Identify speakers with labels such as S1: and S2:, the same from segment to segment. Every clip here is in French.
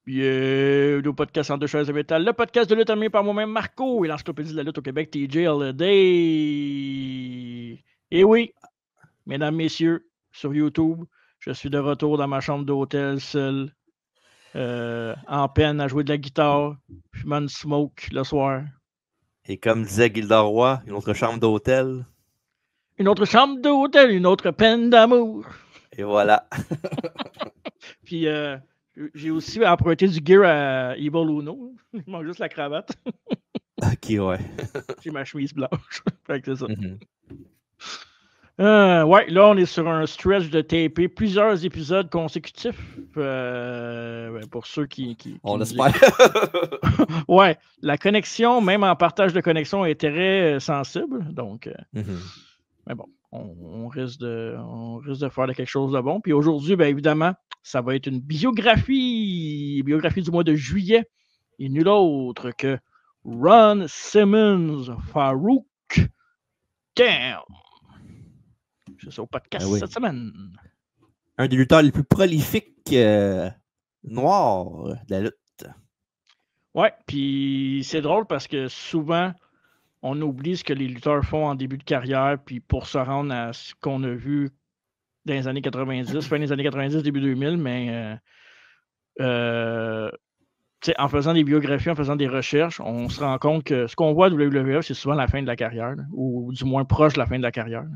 S1: Bienvenue au podcast en deux chaises de métal, le podcast de lutte animé par moi-même, Marco, et l'encyclopédie de la lutte au Québec, TJ Holiday. Et oui, mesdames, messieurs, sur YouTube, je suis de retour dans ma chambre d'hôtel, seul, en peine à jouer de la guitare, fumant une smoke le soir.
S2: Et comme disait Gilda Roy, une autre chambre d'hôtel.
S1: Une autre chambre d'hôtel, une autre peine d'amour.
S2: Et voilà.
S1: Puis j'ai aussi emprunté du gear à Evil Uno. Il manque juste la cravate.
S2: Ok, ouais.
S1: J'ai ma chemise blanche. Fait que c'est ça.
S2: Mhm.
S1: Ouais, là, on est sur un stretch de taper plusieurs épisodes consécutifs. Pour ceux qui
S2: On
S1: nous
S2: espère.
S1: écoutent. Ouais, la connexion, même en partage de connexion, est très sensible. Donc,
S2: Mhm.
S1: mais bon, on risque de faire quelque chose de bon. Puis aujourd'hui, bien évidemment, ça va être une biographie du mois de juillet. Et nul autre que Ron Simmons, Farouk. Damn! C'est ça au podcast
S2: oui.
S1: cette semaine.
S2: Un des lutteurs les plus prolifiques noirs de la lutte.
S1: Ouais, puis c'est drôle parce que souvent, on oublie ce que les lutteurs font en début de carrière, puis pour se rendre à ce qu'on a vu dans les années 90, fin des années 90, début 2000, mais en faisant des biographies, en faisant des recherches, on se rend compte que ce qu'on voit à WWE, c'est souvent la fin de la carrière, là, ou du moins proche de la fin de la carrière.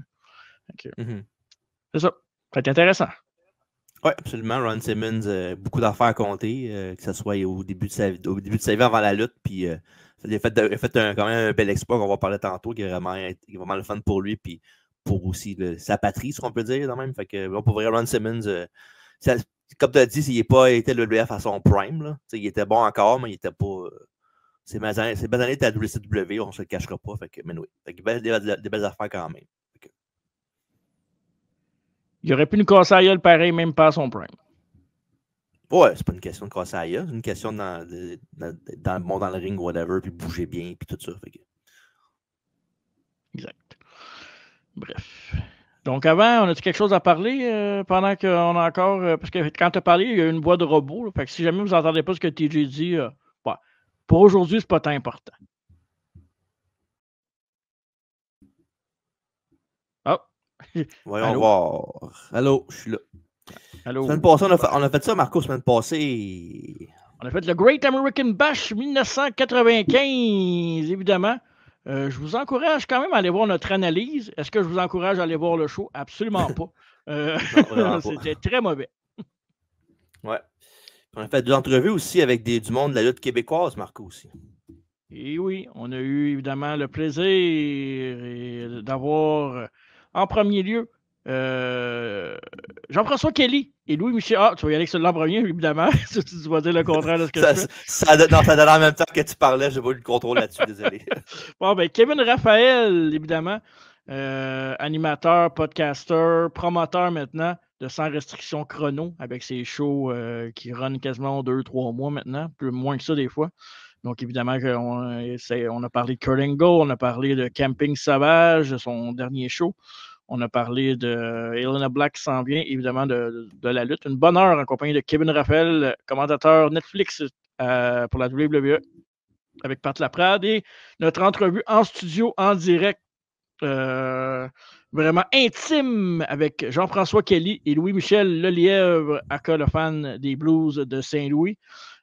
S1: C'est ça. Ça va être intéressant.
S2: Oui, absolument. Ron Simmons, beaucoup d'affaires à compter, que ce soit au début de sa vie avant la lutte. Puis, il a fait quand même un bel exploit qu'on va parler tantôt, qui est vraiment le fun pour lui. Puis pour aussi sa patrie, ce qu'on peut dire, quand même. Fait que, pour vrai, Ron Simmons, comme tu as dit, il n'a pas été le WF à son prime. Là. Il était bon encore, mais il n'était pas. Ses belles années étaient à WCW, on ne se le cachera pas. Fait que, mais oui, des belles affaires quand même.
S1: Il aurait pu nous casser la gueule pareil, même pas à son prime.
S2: Ouais, c'est pas une question de casser à c'est une question dans le ring, whatever, puis bouger bien, puis tout ça. Fait que...
S1: Exact. Bref. Donc avant, on a-tu quelque chose à parler pendant qu'on a encore. Parce que quand tu as parlé, il y a une voix de robot. Là, fait que si jamais vous n'entendez pas ce que TJ dit, ouais, pour aujourd'hui, c'est pas tant important. Oh!
S2: Voyons
S1: Allô?
S2: voir. Allô, je suis là.
S1: Allô?
S2: Semaine passée, on a fait ça, Marco, semaine passée.
S1: On a fait le Great American Bash 1995, évidemment. Je vous encourage quand même à aller voir notre analyse. Est-ce que je vous encourage à aller voir le show? Absolument pas.
S2: Non, vraiment pas.
S1: C'était très mauvais.
S2: Ouais. On a fait 2 entrevues aussi avec du monde de la lutte québécoise, Marco, aussi.
S1: Et oui, on a eu évidemment le plaisir d'avoir en premier lieu Jean-François Kelly et Louis-Michel. Ah, tu vas y aller avec celui-là en premier, évidemment. Tu vas dire le contraire de ce que je fais.
S2: Ça donne en même temps que tu parlais, j'ai pas eu le contrôle là-dessus, désolé.
S1: Bon, ben, Kevin Raphaël, évidemment, animateur, podcaster, promoteur maintenant de Sans Restriction Chrono avec ses shows qui run quasiment 2-3 mois maintenant, plus moins que ça des fois. Donc, évidemment, on a parlé de Kurt Angle, on a parlé de Camping Sauvage, son dernier show. On a parlé de Elena Black qui s'en vient, évidemment, de la lutte. Une bonne heure en compagnie de Kevin Raphaël, commentateur Netflix pour la WWE avec Pat Laprade. Et notre entrevue en studio, en direct, vraiment intime avec Jean-François Kelly et Louis-Michel Lelièvre, aka le fan des Blues de Saint-Louis.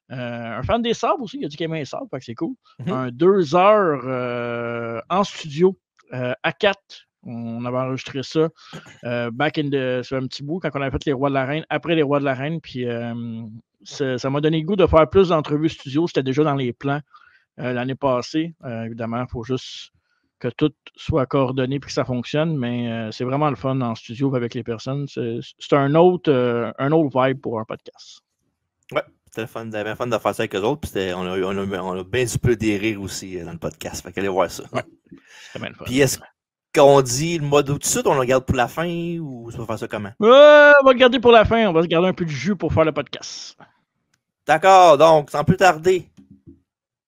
S1: Un fan des Sabres aussi, il a dit qu'il aimait les Sabres, fait que c'est cool. Un 2 heures en studio à 4. On avait enregistré ça back in sur un petit bout quand on avait fait les Rois de la Reine, après les Rois de la Reine. Puis ça m'a donné le goût de faire plus d'entrevues studio. C'était déjà dans les plans l'année passée. Évidemment, il faut juste que tout soit coordonné et que ça fonctionne, mais c'est vraiment le fun en studio avec les personnes. C'est un autre vibe pour un podcast.
S2: Ouais, c'était fun de faire ça avec eux autres. Puis on a bien du peu des rires aussi dans le podcast. Fait qu'allez voir ça.
S1: Ouais, c'était bien le fun.
S2: Puis est-ce qu'on dit le mode tout de suite, on le regarde pour la fin ou ça va faire ça comment?
S1: On va le garder pour la fin. On va se garder un peu de jus pour faire le podcast.
S2: D'accord, donc, sans plus tarder,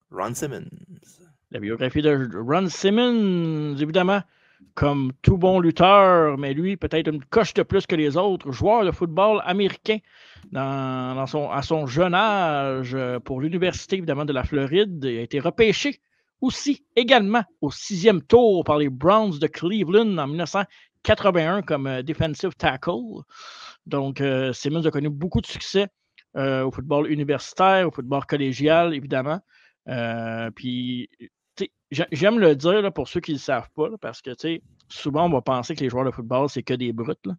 S2: Ron Simmons.
S1: La biographie de Ron Simmons, évidemment. comme tout bon lutteur, mais lui, peut-être une coche de plus que les autres, joueur de football américain à son jeune âge pour l'Université, évidemment, de la Floride. Il a été repêché aussi, également, au 6e tour par les Browns de Cleveland en 1981 comme defensive tackle. Donc, Simmons a connu beaucoup de succès au football universitaire, au football collégial, évidemment. Puis, j'aime le dire là, pour ceux qui ne le savent pas, là, parce que souvent, on va penser que les joueurs de football, c'est que des brutes. Là.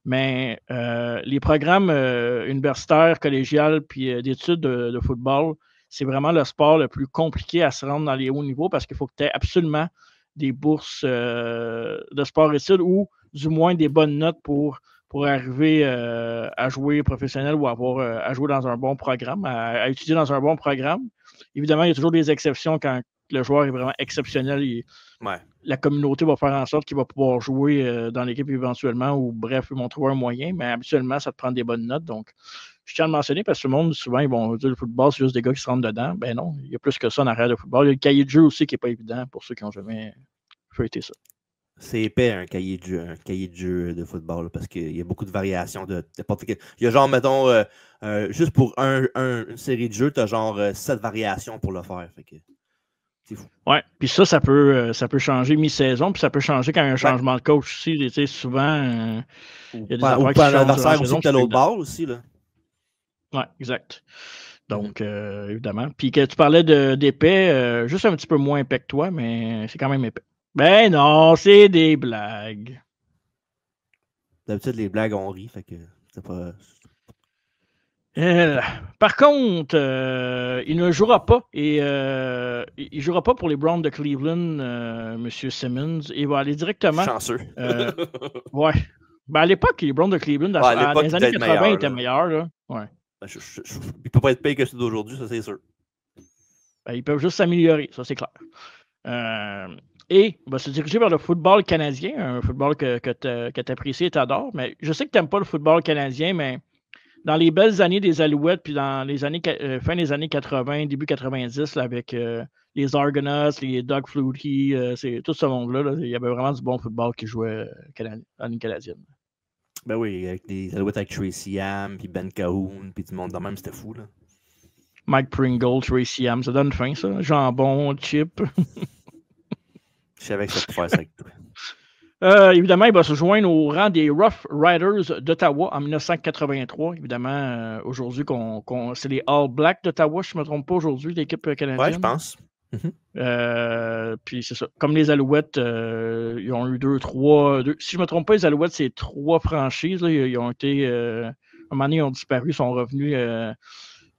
S1: Mais les programmes universitaires, collégiales, puis d'études de football, c'est vraiment le sport le plus compliqué à se rendre dans les hauts niveaux parce qu'il faut que tu aies absolument des bourses de sport-études ou du moins des bonnes notes pour arriver à jouer professionnel ou à jouer dans un bon programme, à étudier dans un bon programme. Évidemment, il y a toujours des exceptions quand le joueur est vraiment exceptionnel. La communauté va faire en sorte qu'il va pouvoir jouer dans l'équipe éventuellement ou bref, ils vont trouver un moyen, mais habituellement, ça te prend des bonnes notes. Donc, je tiens à le mentionner parce que le monde, souvent, ils vont dire le football, c'est juste des gars qui se rentrent dedans. Ben non, il y a plus que ça en arrière de football. Il y a le cahier de jeu aussi qui n'est pas évident pour ceux qui n'ont jamais feuilleté ça.
S2: C'est épais un cahier de jeu de football là, parce qu'il y a beaucoup de variations de n'importe quel. Il y a genre, mettons, juste pour une série de jeux, tu as genre 7 variations pour le faire. Fait que c'est fou.
S1: Ouais, puis ça peut changer mi-saison, puis ça peut changer quand il y a un changement de coach aussi. Tu sais, souvent, il y a des affaires qui changent.
S2: Ou l'adversaire aussi que l'autre ball aussi. Là.
S1: Ouais, exact. Donc, évidemment. Puis que tu parlais d'épais, juste un petit peu moins épais que toi, mais c'est quand même épais. Ben non, c'est des blagues.
S2: D'habitude, les blagues, on rit, fait que c'est pas...
S1: Par contre, il ne jouera pas et il jouera pas pour les Browns de Cleveland, M. Simmons. Il va aller directement.
S2: Chanceux.
S1: Ouais. Ben à l'époque, les Browns de Cleveland, dans les années 80, étaient meilleurs. Là. Ouais.
S2: Ben, il ne peut pas être payé que ceux d'aujourd'hui, ça c'est sûr.
S1: Ben, ils peuvent juste s'améliorer, ça c'est clair. Et il va se diriger vers le football canadien, un football que tu apprécies et tu adores. Mais je sais que tu n'aimes pas le football canadien, mais dans les belles années des Alouettes, puis dans les années fin des années 80, début 90, là, avec les Argonauts, les Doug Flutie, c'est tout ce monde-là, là, il y avait vraiment du bon football qui jouait en ligne canadienne.
S2: Ben oui, avec les Alouettes avec Tracy Ham, puis Ben Cahoon, puis du monde de même, c'était fou, là.
S1: Mike Pringle, Tracy Ham, ça donne faim, ça. Jambon, chip.
S2: Je savais que ça pouvait faire ça avec toi.
S1: Évidemment, il va se joindre au rang des Rough Riders d'Ottawa en 1983. Évidemment, aujourd'hui, c'est les All Blacks d'Ottawa, je ne me trompe pas aujourd'hui, l'équipe canadienne.
S2: Ouais, je pense.
S1: Puis c'est ça. Comme les Alouettes, ils ont eu si je ne me trompe pas, les Alouettes, c'est 3 franchises. Là. Ils ont été. À un moment donné, ils ont disparu, ils sont revenus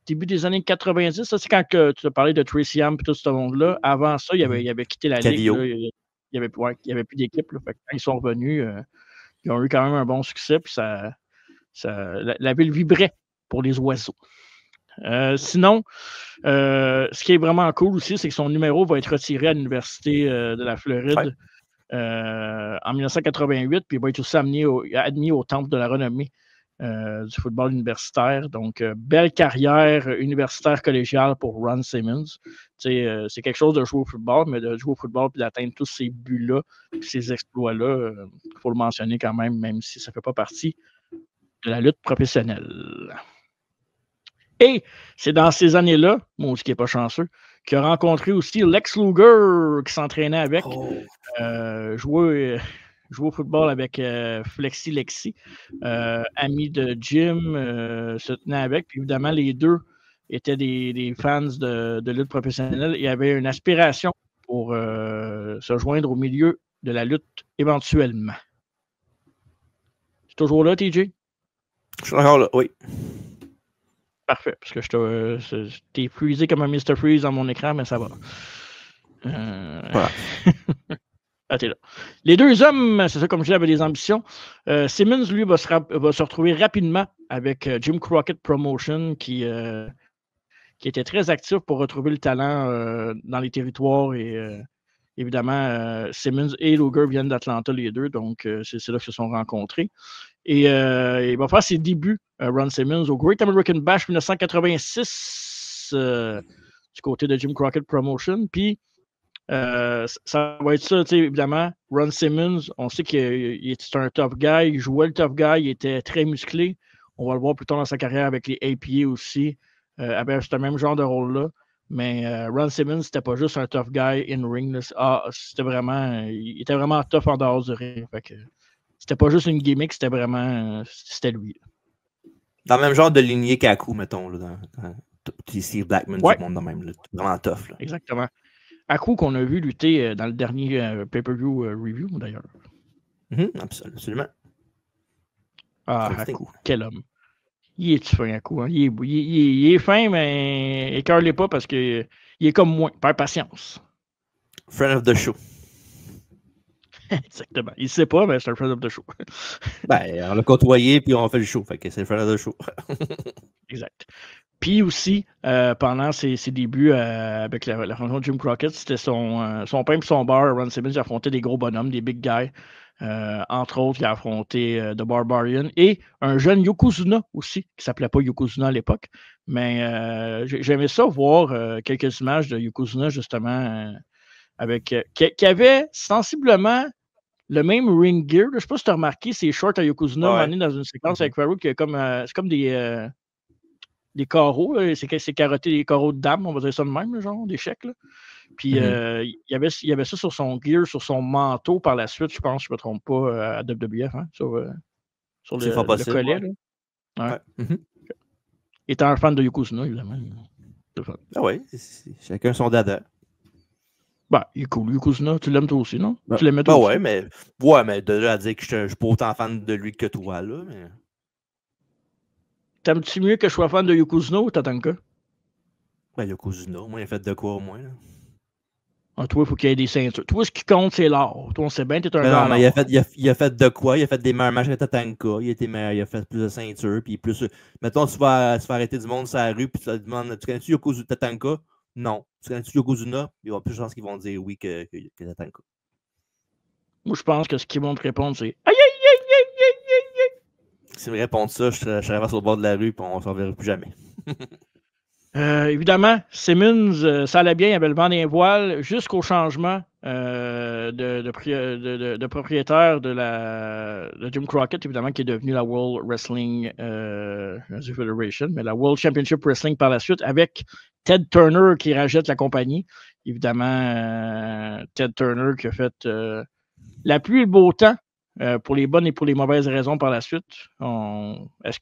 S1: début des années 90. Ça, c'est quand tu as parlé de Tracy Ham et tout ce monde-là. Avant ça, il avait quitté la Ligue. Là, il n'y avait plus d'équipe. Quand ils sont revenus, ils ont eu quand même un bon succès. Puis la ville vibrait pour les oiseaux. Sinon, ce qui est vraiment cool aussi, c'est que son numéro va être retiré à l'Université de la Floride en 1988, puis il va être aussi admis au Temple de la renommée du football universitaire. Donc, belle carrière universitaire collégiale pour Ron Simmons. C'est quelque chose de jouer au football, mais de jouer au football et d'atteindre tous ces buts-là, ces exploits-là, il faut le mentionner quand même si ça ne fait pas partie de la lutte professionnelle. Et c'est dans ces années-là, moi, ce qui n'est pas chanceux, qu'il a rencontré aussi Lex Luger qui s'entraînait avec, jouer au football avec Flexi Lexi, ami de Jim, se tenait avec. Puis évidemment, les deux étaient des fans de lutte professionnelle et avaient une aspiration pour se joindre au milieu de la lutte éventuellement. C'est toujours là, TJ?
S2: Je suis encore là, oui.
S1: Parfait, parce que t'es freezé comme un Mr. Freeze dans mon écran, mais ça va.
S2: Voilà.
S1: Ah, t'es là. Les deux hommes, c'est ça, comme je disais, avaient des ambitions. Simmons, lui, va se retrouver rapidement avec Jim Crockett Promotion, qui était très actif pour retrouver le talent dans les territoires. Et évidemment, Simmons et Luger viennent d'Atlanta, les deux, donc c'est là qu'ils se sont rencontrés. Et il va faire ses débuts, Ron Simmons, au Great American Bash 1986 du côté de Jim Crockett Promotion. Puis, Ça va être ça, évidemment. Ron Simmons, on sait qu'il était un tough guy, il jouait le tough guy, il était très musclé. On va le voir plus tard dans sa carrière avec les APA aussi, avec ce même genre de rôle-là. Mais Ron Simmons, c'était pas juste un tough guy in ring. C'était vraiment, il était vraiment tough en dehors du ring. Fait que c'était pas juste une gimmick, c'était vraiment, c'était lui.
S2: Dans le même genre de lignée qu'Aku, mettons, là, dans Steve Blackman,
S1: Ouais.
S2: du monde de même. Là, vraiment tough. Là.
S1: Exactement. Aku qu'on a vu lutter dans le dernier pay-per-view review, d'ailleurs.
S2: Absolument.
S1: Ah, Aku, quel homme. Il est fin, Aku. Hein? Il est fin, mais écœure-les pas parce qu'il est comme moi. Père patience.
S2: Friend of the show.
S1: Exactement. Il ne sait pas, mais c'est un friend of the show.
S2: On l'a côtoyé, puis on fait le show. Fait que c'est le friend of the show.
S1: Exact. Puis aussi, pendant ses débuts avec la fonction de Jim Crockett, c'était son pain et son bar. Ron Simmons affrontait des gros bonhommes, des big guys. Entre autres, il a affronté The Barbarian et un jeune Yokozuna aussi, qui ne s'appelait pas Yokozuna à l'époque. Mais j'aimais ça voir quelques images de Yokozuna, justement, qui avait sensiblement le même ring gear. Je ne sais pas si tu as remarqué ces shorts à Yokozuna, dans une séquence avec Farouk, c'est comme des carreaux, c'est carotté des carreaux de dames, on va dire ça de même, genre, des chèques. Là. Puis il y avait ça sur son gear, sur son manteau par la suite, je pense, je ne me trompe pas, à WWF, hein, sur le collet. Là. Ouais. Étant un fan de Yokozuna, évidemment.
S2: Ah oui, chacun son dada.
S1: Bah, il est cool, Yokozuna. Tu l'aimes toi aussi, non? Tu
S2: l'aimais toi aussi? Mais déjà à dire que je suis pas autant fan de lui que toi, là. Mais...
S1: T'aimes-tu mieux que je sois fan de Yokozuna ou Tatanka?
S2: Yokozuna, moi, il a fait de quoi au moins, là?
S1: Ah, toi, il faut qu'il y ait des ceintures. Toi, ce qui compte, c'est l'art. Toi, on sait bien, t'es un gars.
S2: Non, mais il a fait de quoi? Il a fait des meilleurs matchs avec Tatanka. Il a fait plus de ceintures. Puis plus. Mettons, tu vas arrêter du monde sur la rue. Puis tu te demandes, tu connais-tu Yokozuna Tatanka? Non. Tu connais-tu Yokozuna? Il y aura plus de chances qu'ils vont dire oui que Tatanka.
S1: Moi, je pense que ce qu'ils vont te répondre, c'est aïe, aïe, aïe, aïe, aïe, aïe, aïe.
S2: S'ils me répondent ça, je traverse au bord de la rue. Puis on s'en verra plus jamais.
S1: Évidemment, Simmons, ça allait bien, il avait le vent des voiles jusqu'au changement de propriétaire de Jim Crockett, évidemment, qui est devenu la World Wrestling Federation, mais la World Championship Wrestling par la suite, avec Ted Turner qui rachète la compagnie. Évidemment, Ted Turner qui a fait la pluie et le beau temps pour les bonnes et pour les mauvaises raisons par la suite. Est-ce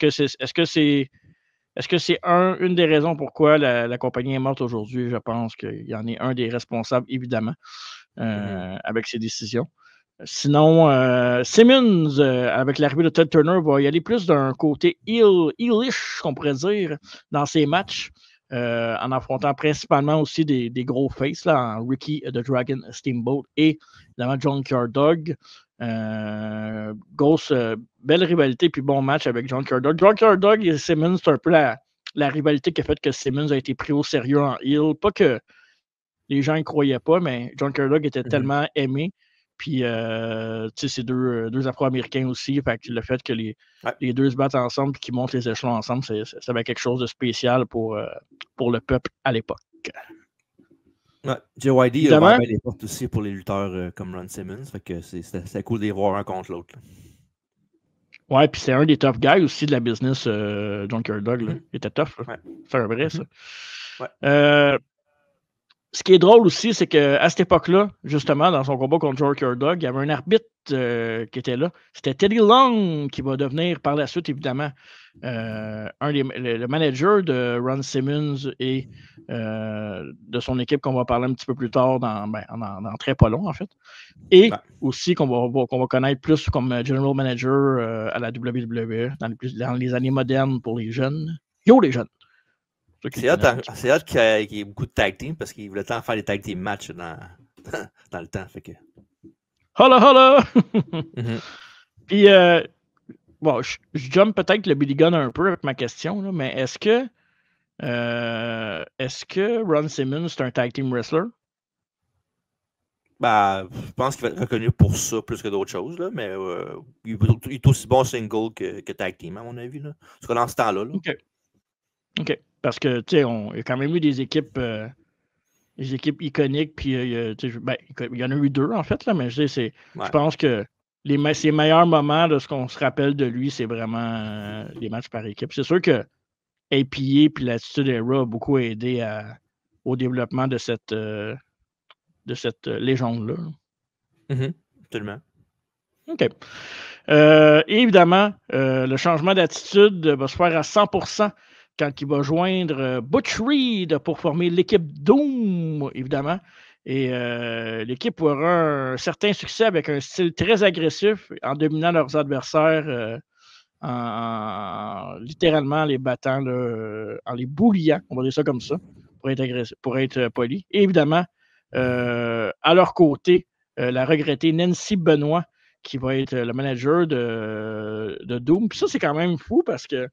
S1: que c'est une des raisons pourquoi la compagnie est morte aujourd'hui? Je pense qu'il y en est un des responsables, évidemment, avec ses décisions. Sinon, Simmons, avec l'arrivée de Ted Turner, va y aller plus d'un côté heelish, qu'on pourrait dire, dans ses matchs, en affrontant principalement aussi des gros faces, là, en Ricky the Dragon Steamboat et évidemment Junkyard Dog. Grosse, belle rivalité puis bon match avec Junkyard Dog. Junkyard Dog et Simmons, c'est un peu la rivalité qui a fait que Simmons a été pris au sérieux en heel. Pas que les gens ne croyaient pas, mais Junkyard Dog était tellement aimé. Puis, c'est deux Afro-Américains aussi. Fait que le fait que les deux se battent ensemble et qu'ils montent les échelons ensemble, ça avait quelque chose de spécial pour le peuple à l'époque.
S2: Ouais, JYD a ouvert les portes aussi pour les lutteurs comme Ron Simmons. Fait que c'était cool de les voir un contre l'autre.
S1: Ouais, puis c'est un des tough guys aussi de la business, Junkyard Dog. Il était tough. Ouais. C'est un vrai, ça. Ouais. Ce qui est drôle aussi, c'est qu'à cette époque-là, justement, dans son combat contre Junkyard Dog, il y avait un arbitre qui était là. C'était Teddy Long qui va devenir par la suite, évidemment, le manager de Ron Simmons et de son équipe qu'on va parler un petit peu plus tard dans très pas long, en fait. Et aussi qu'on va connaître plus comme General Manager à la WWE dans les années modernes pour les jeunes. Yo, les jeunes!
S2: C'est hâte qu'il y ait beaucoup de tag team parce qu'il voulait tant faire des tag team matchs dans le temps. Fait que...
S1: Holla, holla! Puis, bon, je jump peut-être le Billy Gunn un peu avec ma question, là, mais est-ce que Ron Simmons est un tag team wrestler?
S2: Je pense qu'il va être reconnu pour ça plus que d'autres choses, là, mais il est aussi bon single que tag team, à mon avis. Là. En tout cas, dans ce temps-là. Là.
S1: OK. Parce que, tu sais, il y a quand même eu des équipes les équipes iconiques, puis il y en a eu 2, en fait, là, mais je pense que ses meilleurs moments de ce qu'on se rappelle de lui, c'est vraiment les matchs par équipe. C'est sûr que APA puis l'Attitude Era a beaucoup aidé au développement de cette légende-là.
S2: Absolument.
S1: OK. Évidemment, le changement d'attitude va se faire à 100% quand il va joindre Butch Reed pour former l'équipe Doom, évidemment. Et l'équipe aura un certain succès avec un style très agressif en dominant leurs adversaires, en littéralement les battant, là, en les bouliant, on va dire ça comme ça, pour être poli. Et évidemment, à leur côté, la regrettée Nancy Benoit, qui va être le manager de Doom. Puis ça, c'est quand même fou parce que,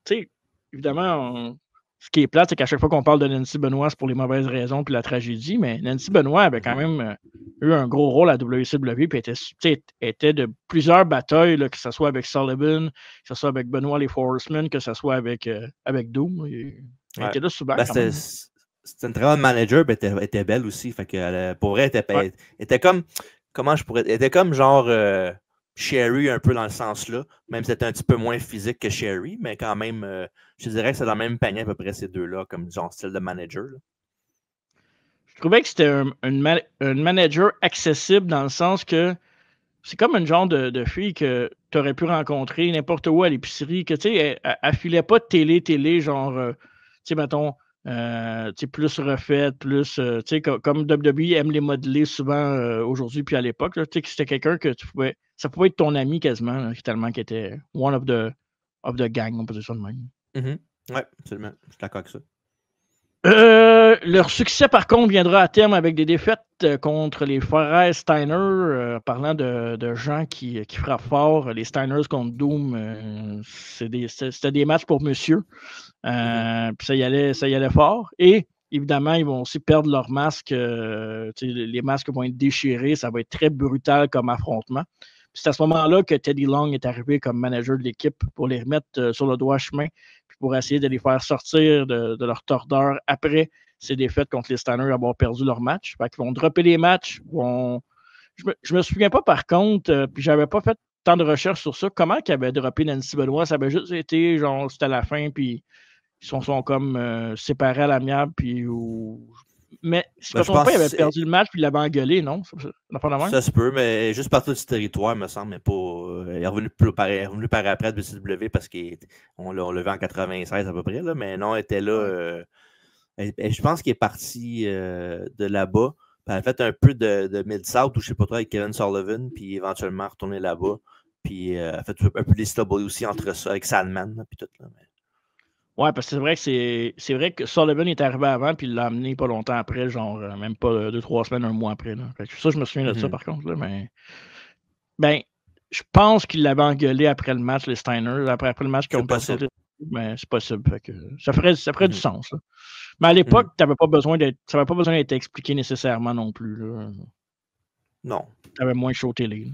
S1: tu sais, évidemment, ce qui est plate, c'est qu'à chaque fois qu'on parle de Nancy Benoit, c'est pour les mauvaises raisons puis la tragédie, mais Nancy Benoit avait quand même eu un gros rôle à WCW puis était de plusieurs batailles, là, que ce soit avec Sullivan, que ce soit avec Benoit les Forcemen, que ce soit avec Doom. Il était là souvent.
S2: C'était une très bonne manager, mais elle était belle aussi. Fait que, pour elle, elle était comme. Comment je pourrais. Elle était comme genre Sherry un peu dans le sens-là. Même si c'était un petit peu moins physique que Sherry, mais quand même, je dirais que c'est dans le même panier à peu près ces deux-là, comme genre style de manager. Là.
S1: Je trouvais que c'était un manager accessible dans le sens que c'est comme une genre de fille que tu aurais pu rencontrer n'importe où à l'épicerie, que tu sais, elle filait pas de télé, genre, tu sais, mettons, plus refaite, plus, tu sais, comme WWE aime les modeler souvent aujourd'hui puis à l'époque, tu sais, que c'était quelqu'un que ça pouvait être ton ami quasiment, là, tellement qu'il était one of the gang, on peut dire ça de même.
S2: Ouais, absolument, je suis d'accord avec ça.
S1: Leur succès, par contre, viendra à terme avec des défaites contre les Forrest Steiner. Parlant de gens qui frappent fort, les Steiners contre Doom, c'était des matchs pour monsieur. Puis ça y allait fort. Et évidemment, ils vont aussi perdre leurs masques. Les masques vont être déchirés. Ça va être très brutal comme affrontement. Puis c'est à ce moment-là que Teddy Long est arrivé comme manager de l'équipe pour les remettre sur le droit chemin, puis pour essayer de les faire sortir de leur tordeur après ces défaites contre les Steiners, avoir perdu leur match. Fait qu'ils vont dropper les matchs. Je me souviens pas, par contre, puis j'avais pas fait tant de recherches sur ça, comment qu'ils avaient droppé Nancy Benoit. Ça avait juste été, genre, c'était à la fin, puis ils sont comme séparés à l'amiable, puis... Mais si je ne pas, il avait perdu le match puis il l'avait engueulé, non?
S2: Ça se peut, mais juste partir du territoire, me semble, mais pas. Il est revenu par après à WCW parce qu'on l'a vu en 96 à peu près, là, mais non, il était là. Je pense qu'il est parti de là-bas. Elle a fait un peu de Mid-South ou je sais pas trop avec Kevin Sullivan, puis éventuellement retourné là-bas. Puis elle a fait un peu d'Istanbul aussi entre ça avec Sandman, puis tout. Là, mais...
S1: Ouais, parce que c'est vrai que Sullivan est arrivé avant, puis il l'a amené pas longtemps après, genre même pas 2-3 semaines, un mois après. Là. Fait que ça, je me souviens de ça par contre. Là, mais ben, je pense qu'il l'avait engueulé après le match, les Steiners, après le match qu'ils ont passé. Mais c'est possible. Fait que ça ferait du sens. Là. Mais à l'époque, ça n'avait pas besoin d'être expliqué nécessairement non plus. Là.
S2: Non.
S1: Tu avais moins de show télé. Là.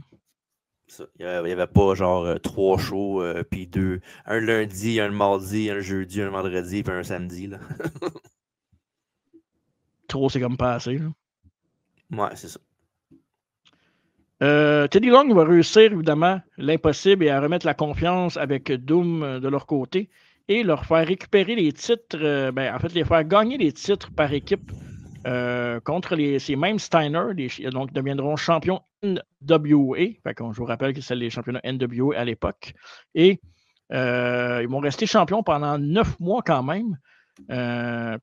S2: Il n'y avait pas genre 3 shows, puis 2. Un lundi, un mardi, un jeudi, un vendredi, puis un samedi. Là.
S1: Trop, c'est comme pas assez. Là.
S2: Ouais, c'est ça.
S1: Teddy Long va réussir évidemment l'impossible et à remettre la confiance avec Doom de leur côté et leur faire récupérer les titres, en fait, les faire gagner les titres par équipe contre ces mêmes Steiner, donc deviendront champions NWA. Fait que, je vous rappelle que c'est les championnats NWA à l'époque. Et ils vont rester champions pendant 9 mois quand même.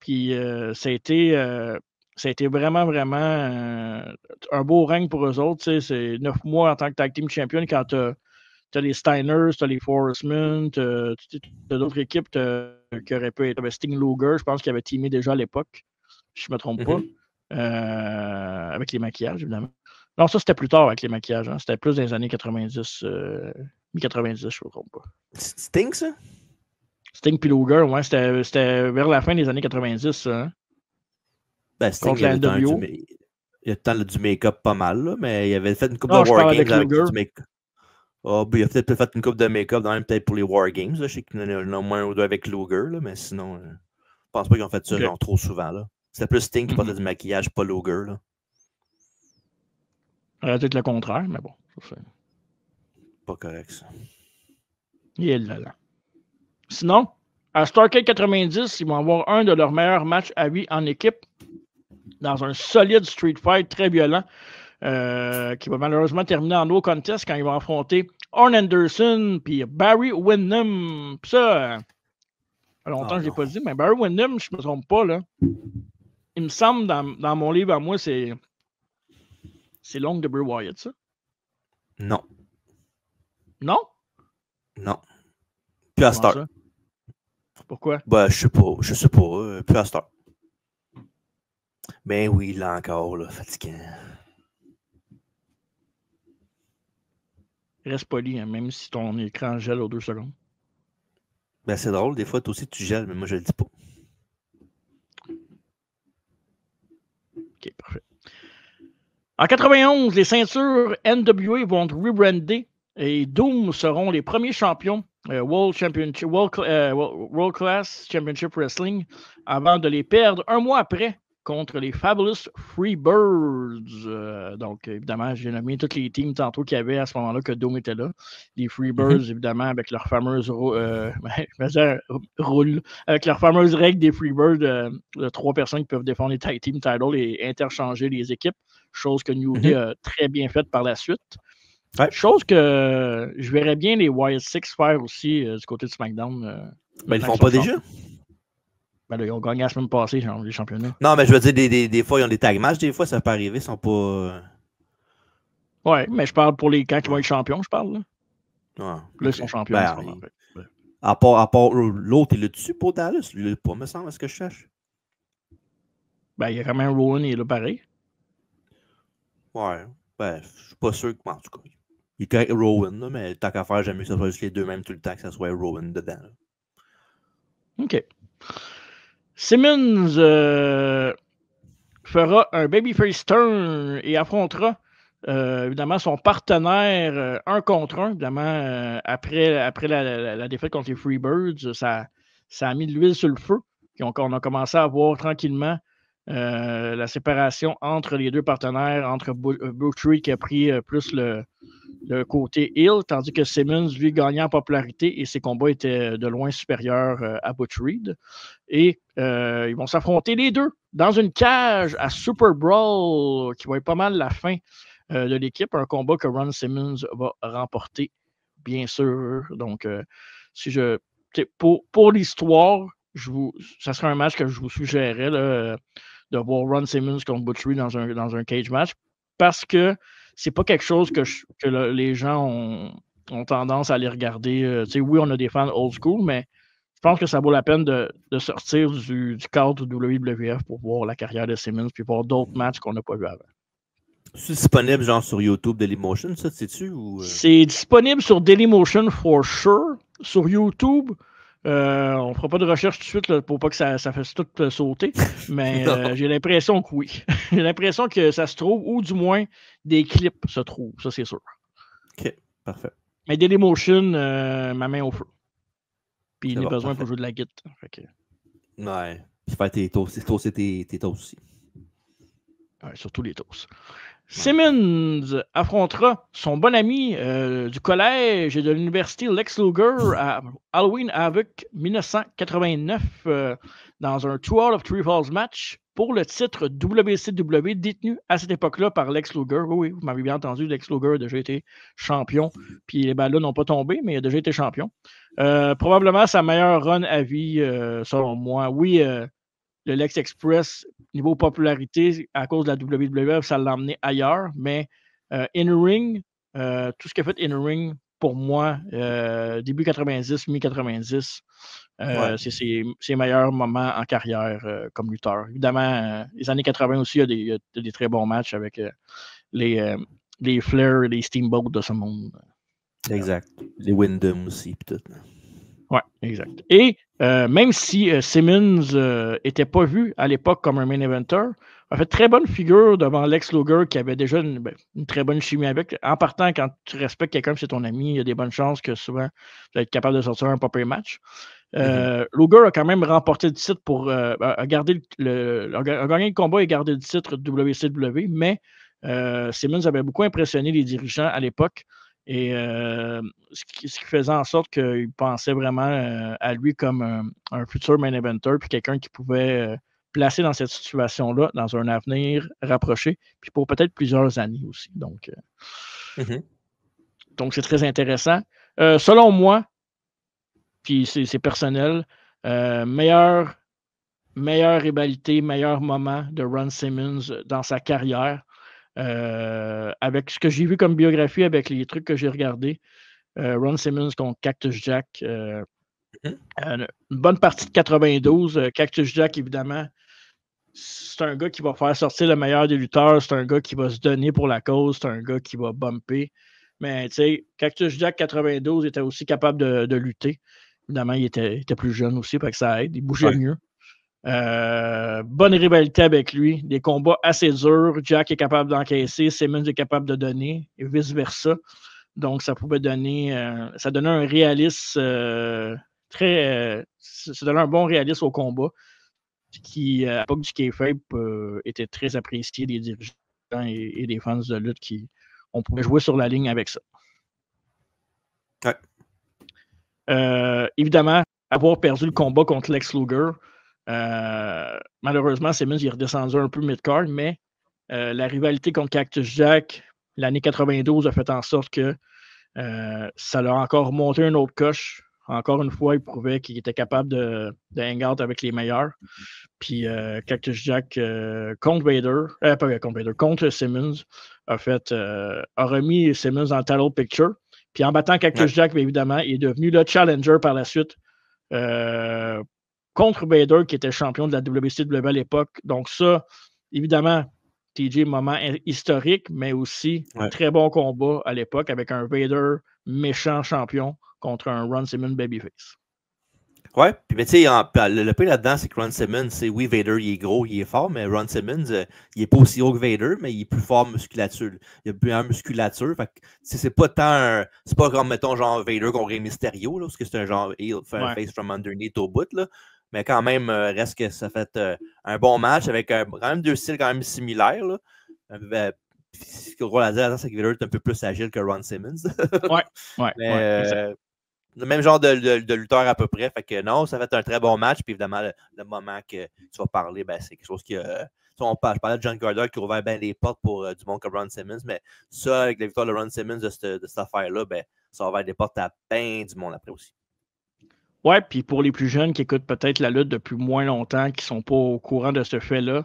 S1: Puis ça a été vraiment, vraiment un beau règne pour eux autres. C'est 9 mois en tant que tag team champion quand tu as les Steiners, tu as les Forcemen, tu as d'autres équipes qui auraient pu être. Sting Luger, je pense qu'il avait teamé déjà à l'époque, si je ne me trompe pas. Avec les maquillages, évidemment. Non, ça, c'était plus tard avec les maquillages. Hein. C'était plus dans les années 90, mi-90, je ne me trompe pas.
S2: Sting, ça?
S1: Sting puis Luger, ouais, c'était vers la fin des années 90, ça. Hein?
S2: Ben, Sting, il y a le temps du make-up pas mal, là, mais il avait fait une coupe de Wargames avec du make-up. Oh, ben, il a peut-être fait une coupe de make-up dans même peut-être pour les Wargames. Je sais qu'il y en a au moins un ou deux avec Luger, là, mais sinon, je pense pas qu'ils ont fait ça genre, trop souvent. Là. C'était plus Sting qui portait du maquillage, pas Luger. Là.
S1: Ça aurait été le contraire, mais bon. Ça,
S2: pas correct, ça.
S1: Là. Sinon, à Starrcade 90, ils vont avoir un de leurs meilleurs matchs à vie en équipe dans un solide street fight très violent qui va malheureusement terminer en no contest quand ils vont affronter Arn Anderson puis Barry Windham. Puis ça, longtemps que je ne l'ai pas dit, mais Barry Windham, je ne me trompe pas, là. Il me semble, dans mon livre à moi, c'est l'oncle de Bray Wyatt, ça?
S2: Non.
S1: Non?
S2: Non. Plus à Star.
S1: Pourquoi?
S2: Ben, je sais pas. Plus à Star. Ben oui, là encore, là, fatigant.
S1: Reste poli, hein, même si ton écran gèle aux 2 secondes.
S2: Ben, c'est drôle, des fois, toi aussi, tu gèles, mais moi, je le dis pas.
S1: OK, parfait. En 91, les ceintures NWA vont rebrander et Doom seront les premiers champions World Class Championship Wrestling avant de les perdre un mois après contre les Fabulous Freebirds. Donc, évidemment, j'ai nommé tous les teams tantôt qu'il y avait à ce moment-là que Doom était là. Les Freebirds, évidemment, avec leur fameuse avec leur fameuse règle des Freebirds de 3 personnes qui peuvent défendre les tag team titles et interchanger les équipes. Chose que New Day a très bien faite par la suite.
S2: Ouais.
S1: Chose que je verrais bien les Wyatt Six faire aussi du côté de SmackDown.
S2: Ben, ils le font pas déjà?
S1: Ben là, ils ont gagné la semaine passée, les championnats.
S2: Non, mais je veux dire, des fois, ils ont des tag matchs, des fois, ça peut arriver, ils sont pas...
S1: Ouais, mais je parle pour les camps qui vont être champions, je parle. Là,
S2: ouais,
S1: là ils sont champions.
S2: Ben, à part l'autre, il est dessus pour Dallas? Il est pas, me semble, est-ce que je cherche?
S1: Ben, il y a quand même Rowan, il est là pareil.
S2: Ouais, ben, je suis pas sûr que... En tout cas, il est correct Rowan, là, mais tant qu'à faire, j'aime mieux que ce soit juste les deux mêmes tout le temps, que ce soit Rowan dedans. Là.
S1: OK. Simmons fera un babyface turn et affrontera évidemment son partenaire 1 contre 1. Évidemment, après la défaite contre les Freebirds, ça a mis de l'huile sur le feu. Puis on a commencé à voir tranquillement la séparation entre les deux partenaires, entre Butchery qui a pris plus le côté heel, tandis que Simmons, lui, gagnait en popularité et ses combats étaient de loin supérieurs à Butch Reed. Et ils vont s'affronter les deux dans une cage à Super Brawl, qui va être pas mal la fin de l'équipe. Un combat que Ron Simmons va remporter, bien sûr. Donc, pour l'histoire, ça serait un match que je vous suggérerais là, de voir Ron Simmons contre Butch Reed dans un cage match, parce que c'est pas quelque chose que les gens ont tendance à aller regarder. Oui, on a des fans old school, mais je pense que ça vaut la peine de sortir du cadre WWF pour voir la carrière de Simmons puis voir d'autres matchs qu'on n'a pas vu avant.
S2: C'est disponible genre sur YouTube, Dailymotion, ça, sais-tu? Ou...
S1: C'est disponible sur Dailymotion for sure. Sur YouTube, on ne fera pas de recherche tout de suite là, pour pas que ça fasse tout sauter, mais j'ai l'impression que oui. J'ai l'impression que ça se trouve, ou du moins des clips se trouvent, ça c'est sûr.
S2: OK, parfait.
S1: Mais Dailymotion, ma main au feu. Puis il a besoin
S2: parfait.
S1: pour jouer de la guitare.
S2: Ouais, puis faire tes toasts aussi.
S1: Ouais, surtout les toasts. Simmons affrontera son bon ami du collège et de l'université Lex Luger à Halloween Havoc 1989 dans un 2 out of 3 falls match pour le titre WCW détenu à cette époque-là par Lex Luger. Oui, vous m'avez bien entendu, Lex Luger a déjà été champion. Puis les balles-là n'ont pas tombé, mais il a déjà été champion. Probablement sa meilleure run à vie, selon moi. Oui, le Lex Express, niveau popularité, à cause de la WWF, ça l'a emmené ailleurs, mais in-ring, tout ce qu'il a fait in-ring, pour moi, début 90, mi-90, c'est ses meilleurs moments en carrière comme lutteur. Évidemment, les années 80 aussi, il y a des très bons matchs avec les Flair et les Steamboat de ce monde.
S2: Exact. Les Windham aussi, puis tout.
S1: Oui, exact. Et même si Simmons n'était pas vu à l'époque comme un main eventer, a fait très bonne figure devant Lex Luger qui avait déjà une très bonne chimie avec. En partant, quand tu respectes quelqu'un, c'est ton ami, il y a des bonnes chances que souvent tu vas être capable de sortir un papier match. Luger a quand même remporté le titre a gagné le combat et gardé le titre de WCW, mais Simmons avait beaucoup impressionné les dirigeants à l'époque. Et ce qui faisait en sorte qu'il pensait vraiment à lui comme un futur main eventer, puis quelqu'un qui pouvait placer dans cette situation-là dans un avenir rapproché, puis pour peut-être plusieurs années aussi. Donc, c'est très intéressant. Selon moi, puis c'est personnel, meilleure rivalité, meilleur moment de Ron Simmons dans sa carrière. Avec ce que j'ai vu comme biographie, avec les trucs que j'ai regardés, Ron Simmons contre Cactus Jack, une bonne partie de 92. Cactus Jack, évidemment, c'est un gars qui va faire sortir le meilleur des lutteurs, c'est un gars qui va se donner pour la cause, c'est un gars qui va bumper. Mais tu sais, Cactus Jack 92 était aussi capable de lutter. Évidemment, il était plus jeune aussi, fait que ça aide, il bougeait mieux. Bonne rivalité avec lui, des combats assez durs. Jack est capable d'encaisser, Simmons est capable de donner, et vice-versa. Donc, ça pouvait donner, ça donnait un réalisme ça donnait un bon réalisme au combat, qui, à l'époque du kayfabe, était très apprécié des dirigeants et des fans de lutte on pouvait jouer sur la ligne avec ça. Évidemment, avoir perdu le combat contre Lex Luger, malheureusement, Simmons est redescendu un peu mid-card, mais la rivalité contre Cactus Jack, l'année 92, a fait en sorte que ça l'a encore monté une autre coche. Encore une fois, il prouvait qu'il était capable de hang-out avec les meilleurs. Puis Cactus Jack contre Simmons a remis Simmons dans le title picture. Puis en battant Cactus Jack, bien évidemment, il est devenu le challenger par la suite contre Vader, qui était champion de la WCW à l'époque. Donc ça, évidemment, TJ, moment historique, mais aussi très bon combat à l'époque avec un Vader méchant champion contre un Ron Simmons babyface.
S2: Ouais, puis mais tu sais, le pire là-dedans, c'est que Ron Simmons, oui, Vader, il est gros, il est fort, mais Ron Simmons, il est pas aussi haut que Vader, mais il est plus fort en musculature. Il a plus en musculature, fait que c'est pas tant c'est pas comme, mettons, genre Vader contre Rey Mysterio, là, parce que c'est un genre heel, face from underneath au bout, là. Mais quand même, reste que ça fait un bon match avec quand même deux styles quand même similaires, là. Ce qu'on va dire, c'est que Vader est un peu plus agile que Ron Simmons. Le même genre de lutteur à peu près. Fait que non, ça va être un très bon match. Puis évidemment, le moment que tu vas parler, ben, c'est quelque chose qui a. Je parlais de John Carter qui a ouvert bien les portes pour du monde comme Ron Simmons, mais ça, avec la victoire de Ron Simmons de cette affaire-là, ben, ça va ouvrir des portes à bien du monde après aussi.
S1: Ouais, puis pour les plus jeunes qui écoutent peut-être la lutte depuis moins longtemps, qui ne sont pas au courant de ce fait-là,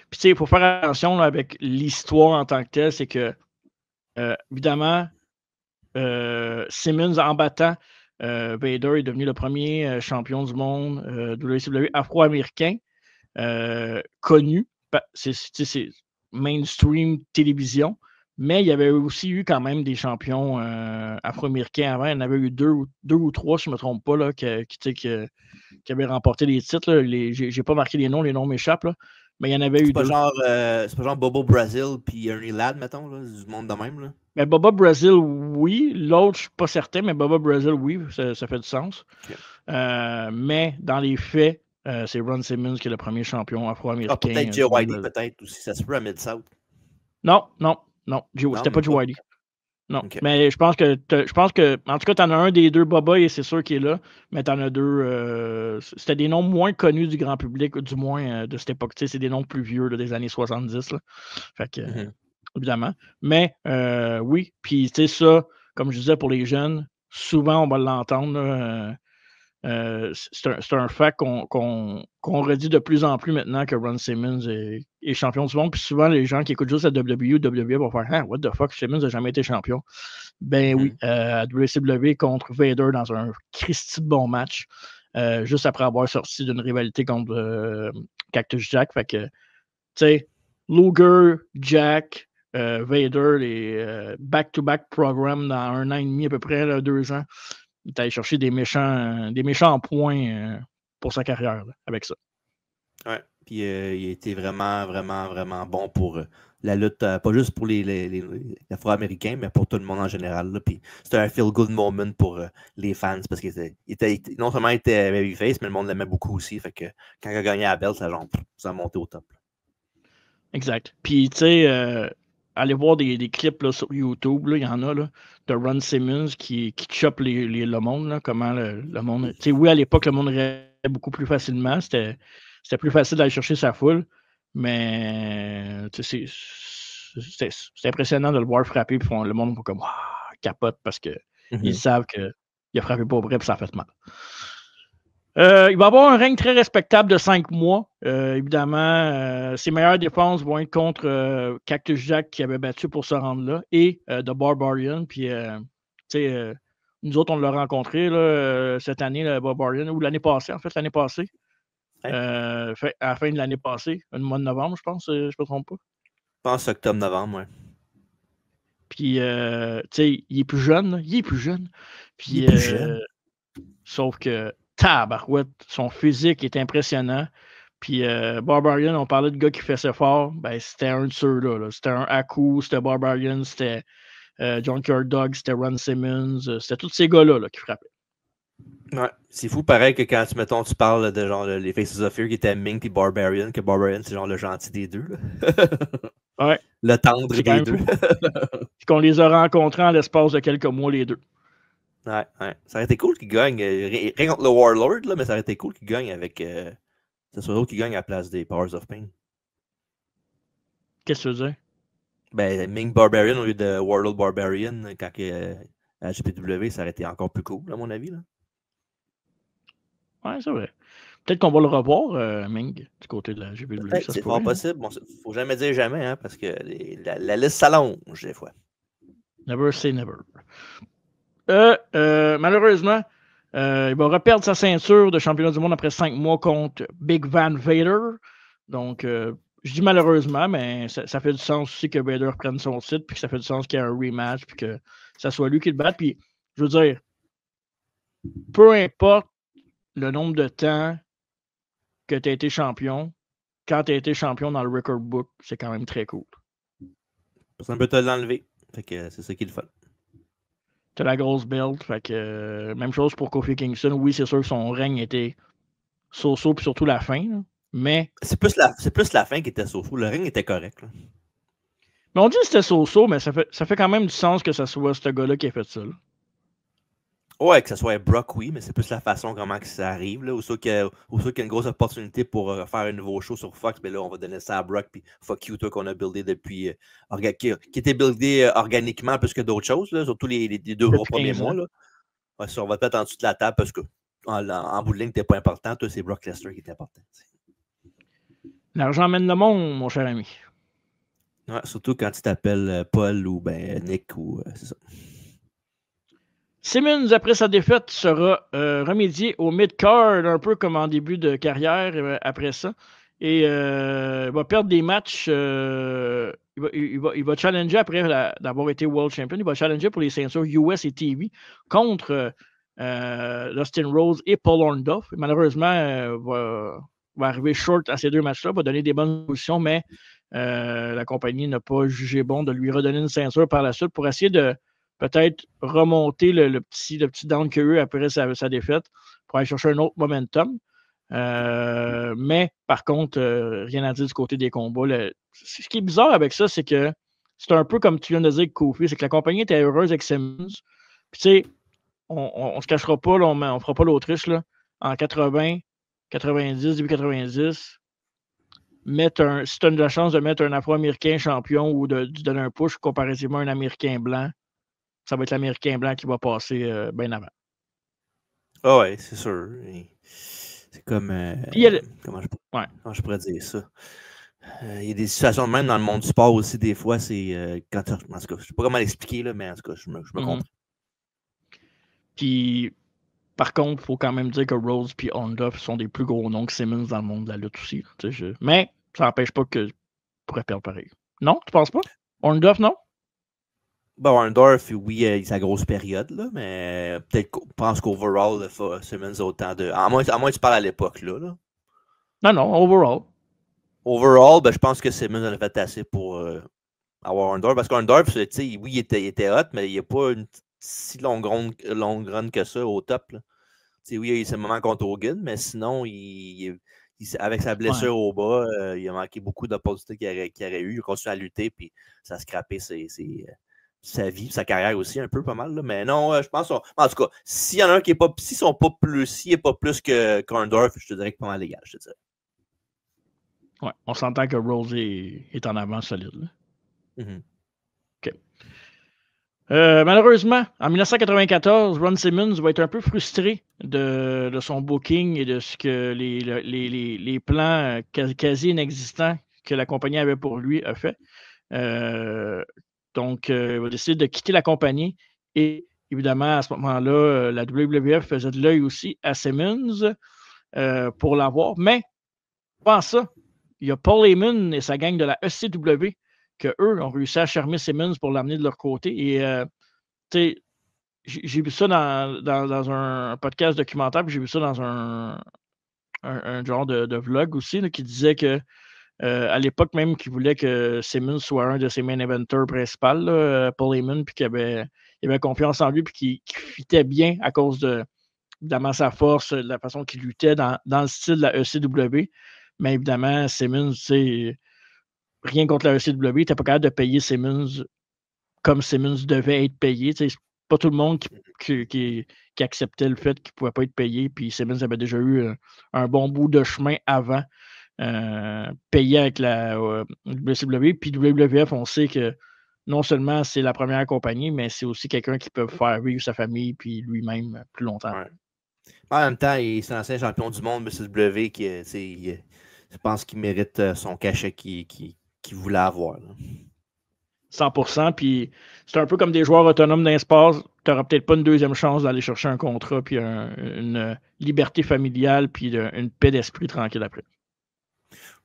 S1: puis tu sais, il faut faire attention là, avec l'histoire en tant que telle, c'est que, évidemment, Simmons, en battant, Vader est devenu le premier champion du monde de WCW afro-américain connu. C'est mainstream télévision, mais il y avait aussi eu quand même des champions afro-américains avant. Il y en avait eu deux ou trois, si je ne me trompe pas, là, qui avaient remporté les titres. J'ai pas marqué les noms m'échappent, là, mais il y en avait eu deux.
S2: C'est pas genre Bobo Brazil puis Ernie Ladd, mettons, là, du monde de même. Là.
S1: Mais Bobo Brazil, oui. L'autre, je ne suis pas certain, mais Bobo Brazil, oui, ça fait du sens. Okay. Mais dans les faits, c'est Ron Simmons qui est le premier champion afro-américain.
S2: Peut-être Joe Whitey, peut-être aussi. Ça se peut à Mid-South.
S1: Non. C'était pas Joe Whitey. Non. Okay. Mais je pense que, en tout cas, tu en as un des deux, Boba, et c'est sûr qu'il est là. Mais tu en as deux. C'était des noms moins connus du grand public, du moins de cette époque. C'est des noms plus vieux, là, des années 70. Là. Fait que. Évidemment. Mais oui, puis tu sais, ça, comme je disais pour les jeunes, souvent on va l'entendre. C'est un fait qu'on redit de plus en plus maintenant que Ron Simmons est champion du monde. Puis souvent, les gens qui écoutent juste la WWE vont faire what the fuck, Simmons n'a jamais été champion. Ben oui, à WCW contre Vader dans un Christy de bon match, juste après avoir sorti d'une rivalité contre Cactus Jack. Fait que, tu sais, Luger, Jack, Vader, les back-to-back programmes dans 1 an et demi, à peu près, là, 2 ans. Il est allé chercher des méchants points pour sa carrière là, avec ça.
S2: Ouais. Puis il a été vraiment, vraiment, vraiment bon pour la lutte, pas juste pour les Afro-Américains, mais pour tout le monde en général. Là. Puis c'était un feel-good moment pour les fans parce qu'il non seulement il était babyface, mais le monde l'aimait beaucoup aussi. Fait que quand il a gagné la belt, ça a monté au top. Là.
S1: Exact. Puis, tu sais, allez voir des clips là, sur YouTube, il y en a, là, de Ron Simmons qui chope le monde, là, comment le monde... Tu sais, oui, à l'époque, le monde réagissait beaucoup plus facilement. C'était plus facile d'aller chercher sa foule, mais c'est impressionnant de le voir frapper, puis le monde va comme capote parce qu'ils savent qu'il a frappé pas vrai, puis ça a fait mal. Il va avoir un règne très respectable de 5 mois. Évidemment, ses meilleures défenses vont être contre Cactus Jack qui avait battu pour se rendre là et The Barbarian. Puis, nous autres, on l'a rencontré là, cette année, le Barbarian, ou l'année passée, en fait, l'année passée.
S2: Ouais.
S1: À la fin de l'année passée, le mois de novembre, je pense, je ne me trompe pas.
S2: Je pense octobre-novembre, ouais.
S1: Puis, tu sais, il est plus jeune, là. Il est plus jeune. Puis,
S2: il est plus jeune.
S1: Sauf que, tabarouette, son physique est impressionnant. Puis Barbarian, on parlait de gars qui faisait fort. Ben, c'était un de ceux-là. Là. C'était un Haku, c'était Barbarian, c'était Junkyard Dog, c'était Ron Simmons. C'était tous ces gars-là là, qui frappaient.
S2: Ouais, c'est fou pareil que quand tu parles de genre les Faces of Fear qui étaient Ming et Barbarian, que Barbarian c'est genre le gentil des deux. Là.
S1: Ouais.
S2: Le tendre des deux.
S1: Puis qu'on les a rencontrés en l'espace de quelques mois, les deux.
S2: Ouais. Ça aurait été cool qu'ils gagnent. Rien contre le Warlord, là, mais ça aurait été cool qu'ils gagnent avec. C'est sûr qui gagne à la place des Powers of Pain.
S1: Qu'est-ce que tu veux dire?
S2: Ben, Ming Barbarian au lieu de Warlord Barbarian, quand à GPW, ça aurait été encore plus cool, à mon avis. Là.
S1: Ouais, c'est vrai. Peut-être qu'on va le revoir, Ming, du côté de la GPW.
S2: C'est fort possible. Bon, faut jamais dire jamais, hein, parce que la liste s'allonge des fois.
S1: Never say never. Malheureusement, il va reperdre sa ceinture de championnat du monde après 5 mois contre Big Van Vader. Donc, je dis malheureusement, mais ça fait du sens aussi que Vader reprenne son titre, puis que ça fait du sens qu'il y ait un rematch, puis que ça soit lui qui le batte. Puis, je veux dire, peu importe le nombre de temps que tu as été champion, quand tu as été champion dans le record book, c'est quand même très cool.
S2: Personne ne peut te l'enlever. Fait que c'est ça qui est le fun.
S1: T'as la grosse belt. Fait que même chose pour Kofi Kingston. Oui, c'est sûr que son règne était so-so, puis surtout la fin. Là. Mais.
S2: C'est plus la fin qui était so-so. Le ring était correct. Là.
S1: Mais on dit que c'était so-so, mais ça fait quand même du sens que ce soit ce gars-là qui a fait ça. Là.
S2: Ouais, que ce soit Brock, oui, mais c'est plus la façon comment que ça arrive. Là. Ou qu'il y a une grosse opportunité pour faire un nouveau show sur Fox, mais là, on va donner ça à Brock, puis fuck you, toi, qu'on a buildé depuis. Qui était buildé organiquement plus que d'autres choses, là, surtout les 2 premiers mois. Là. Ouais, ça, on va te mettre en dessous de la table parce que en bout de ligne, t'es pas important. Toi, c'est Brock Lesnar qui est important.
S1: L'argent mène le monde, mon cher ami.
S2: Ouais, surtout quand tu t'appelles Paul ou Nick ou c'est ça.
S1: Simmons, après sa défaite, sera remédié au mid-card, un peu comme en début de carrière après ça. Et il va perdre des matchs. Il va challenger après d'avoir été World Champion. Il va challenger pour les ceintures US et TV contre Dustin Rhodes et Paul Orndorff. Malheureusement, va arriver short à ces 2 matchs-là. Va donner des bonnes positions, mais la compagnie n'a pas jugé bon de lui redonner une ceinture par la suite pour essayer de peut-être remonter le petit down qu'il y a eu après sa défaite pour aller chercher un autre momentum. Mais par contre, rien à dire du côté des combats. Ce qui est bizarre avec ça, c'est que c'est un peu comme tu viens de dire avec Kofi, c'est que la compagnie était heureuse avec Simmons. Puis tu sais, on ne se cachera pas, là, on ne fera pas l'Autriche. Là, en 80, 90, début 90, si tu as la chance de mettre un Afro-Américain champion ou de donner un push comparativement à un Américain blanc, ça va être l'Américain blanc qui va passer bien avant.
S2: Ah ouais, c'est sûr. C'est comme. Comment je pourrais dire ça? Il y a des situations de même dans le monde du sport aussi, des fois, c'est quand tu. En tout cas, je ne sais pas comment l'expliquer, là, mais en tout cas, je me comprends.
S1: Puis, par contre, il faut quand même dire que Rose et Honda sont des plus gros noms que Simmons dans le monde de la lutte aussi. Mais ça n'empêche pas que je pourrais perdre pareil. Non, tu penses pas? Orndorff, non?
S2: Bon, Orndorff, oui, il a sa grosse période, là, mais peut-être qu'on pense qu'overall, Simmons a autant de. À moins que tu parles à l'époque, là.
S1: Non, overall.
S2: Overall, ben, je pense que Simmons en a fait assez pour avoir Orndorff. Parce qu'Orndorff, oui, il était hot, mais il n'y a pas une si longue run que ça au top. Là. Oui, il y a eu ce moment contre Hogan, mais sinon, avec sa blessure au bas, il a manqué beaucoup d'opportunités qu'il aurait eu. Il a continué à lutter, puis ça a scrappé sa vie, sa carrière aussi, un peu pas mal. Là. Mais non, je pense. En tout cas, s'il y en a un qui est pas. S'il n'est pas plus que Orndorff, je te dirais que pas mal légal, je te dirais.
S1: Ouais, on s'entend que Rose est en avant solide.
S2: Mm-hmm.
S1: OK. Malheureusement, en 1994, Ron Simmons va être un peu frustré de son booking et de ce que les plans quasi inexistants que la compagnie avait pour lui a fait. Donc, il va décider de quitter la compagnie et évidemment, à ce moment-là, la WWF faisait de l'œil aussi à Simmons pour l'avoir. Mais, avant ça, il y a Paul Heyman et sa gang de la ECW qu'eux ont réussi à charmer Simmons pour l'amener de leur côté. Et, j'ai vu ça dans un podcast documentaire, puis j'ai vu ça dans un genre de vlog aussi, là, qui disait que à l'époque même, qu'il voulait que Simmons soit un de ses main eventers principaux, là, Paul Heyman, puis qu'il avait confiance en lui, puis qu'il fitait bien à cause de évidemment sa force, de la façon qu'il luttait dans le style de la ECW. Mais évidemment, Simmons, rien contre la ECW, il n'était pas capable de payer Simmons comme Simmons devait être payé. C'est pas tout le monde qui acceptait le fait qu'il ne pouvait pas être payé. Puis Simmons avait déjà eu un bon bout de chemin avant, payé avec la WCW. Puis WWF, on sait que non seulement c'est la première compagnie, mais c'est aussi quelqu'un qui peut faire vivre sa famille puis lui-même plus longtemps.
S2: Ouais. En même temps, c'est l'ancien champion du monde, WCW, je pense qu'il mérite son cachet qu'il voulait avoir. Là.
S1: 100%. Puis c'est un peu comme des joueurs autonomes d'un sport. Tu n'auras peut-être pas une deuxième chance d'aller chercher un contrat, puis une liberté familiale, puis une paix d'esprit tranquille après.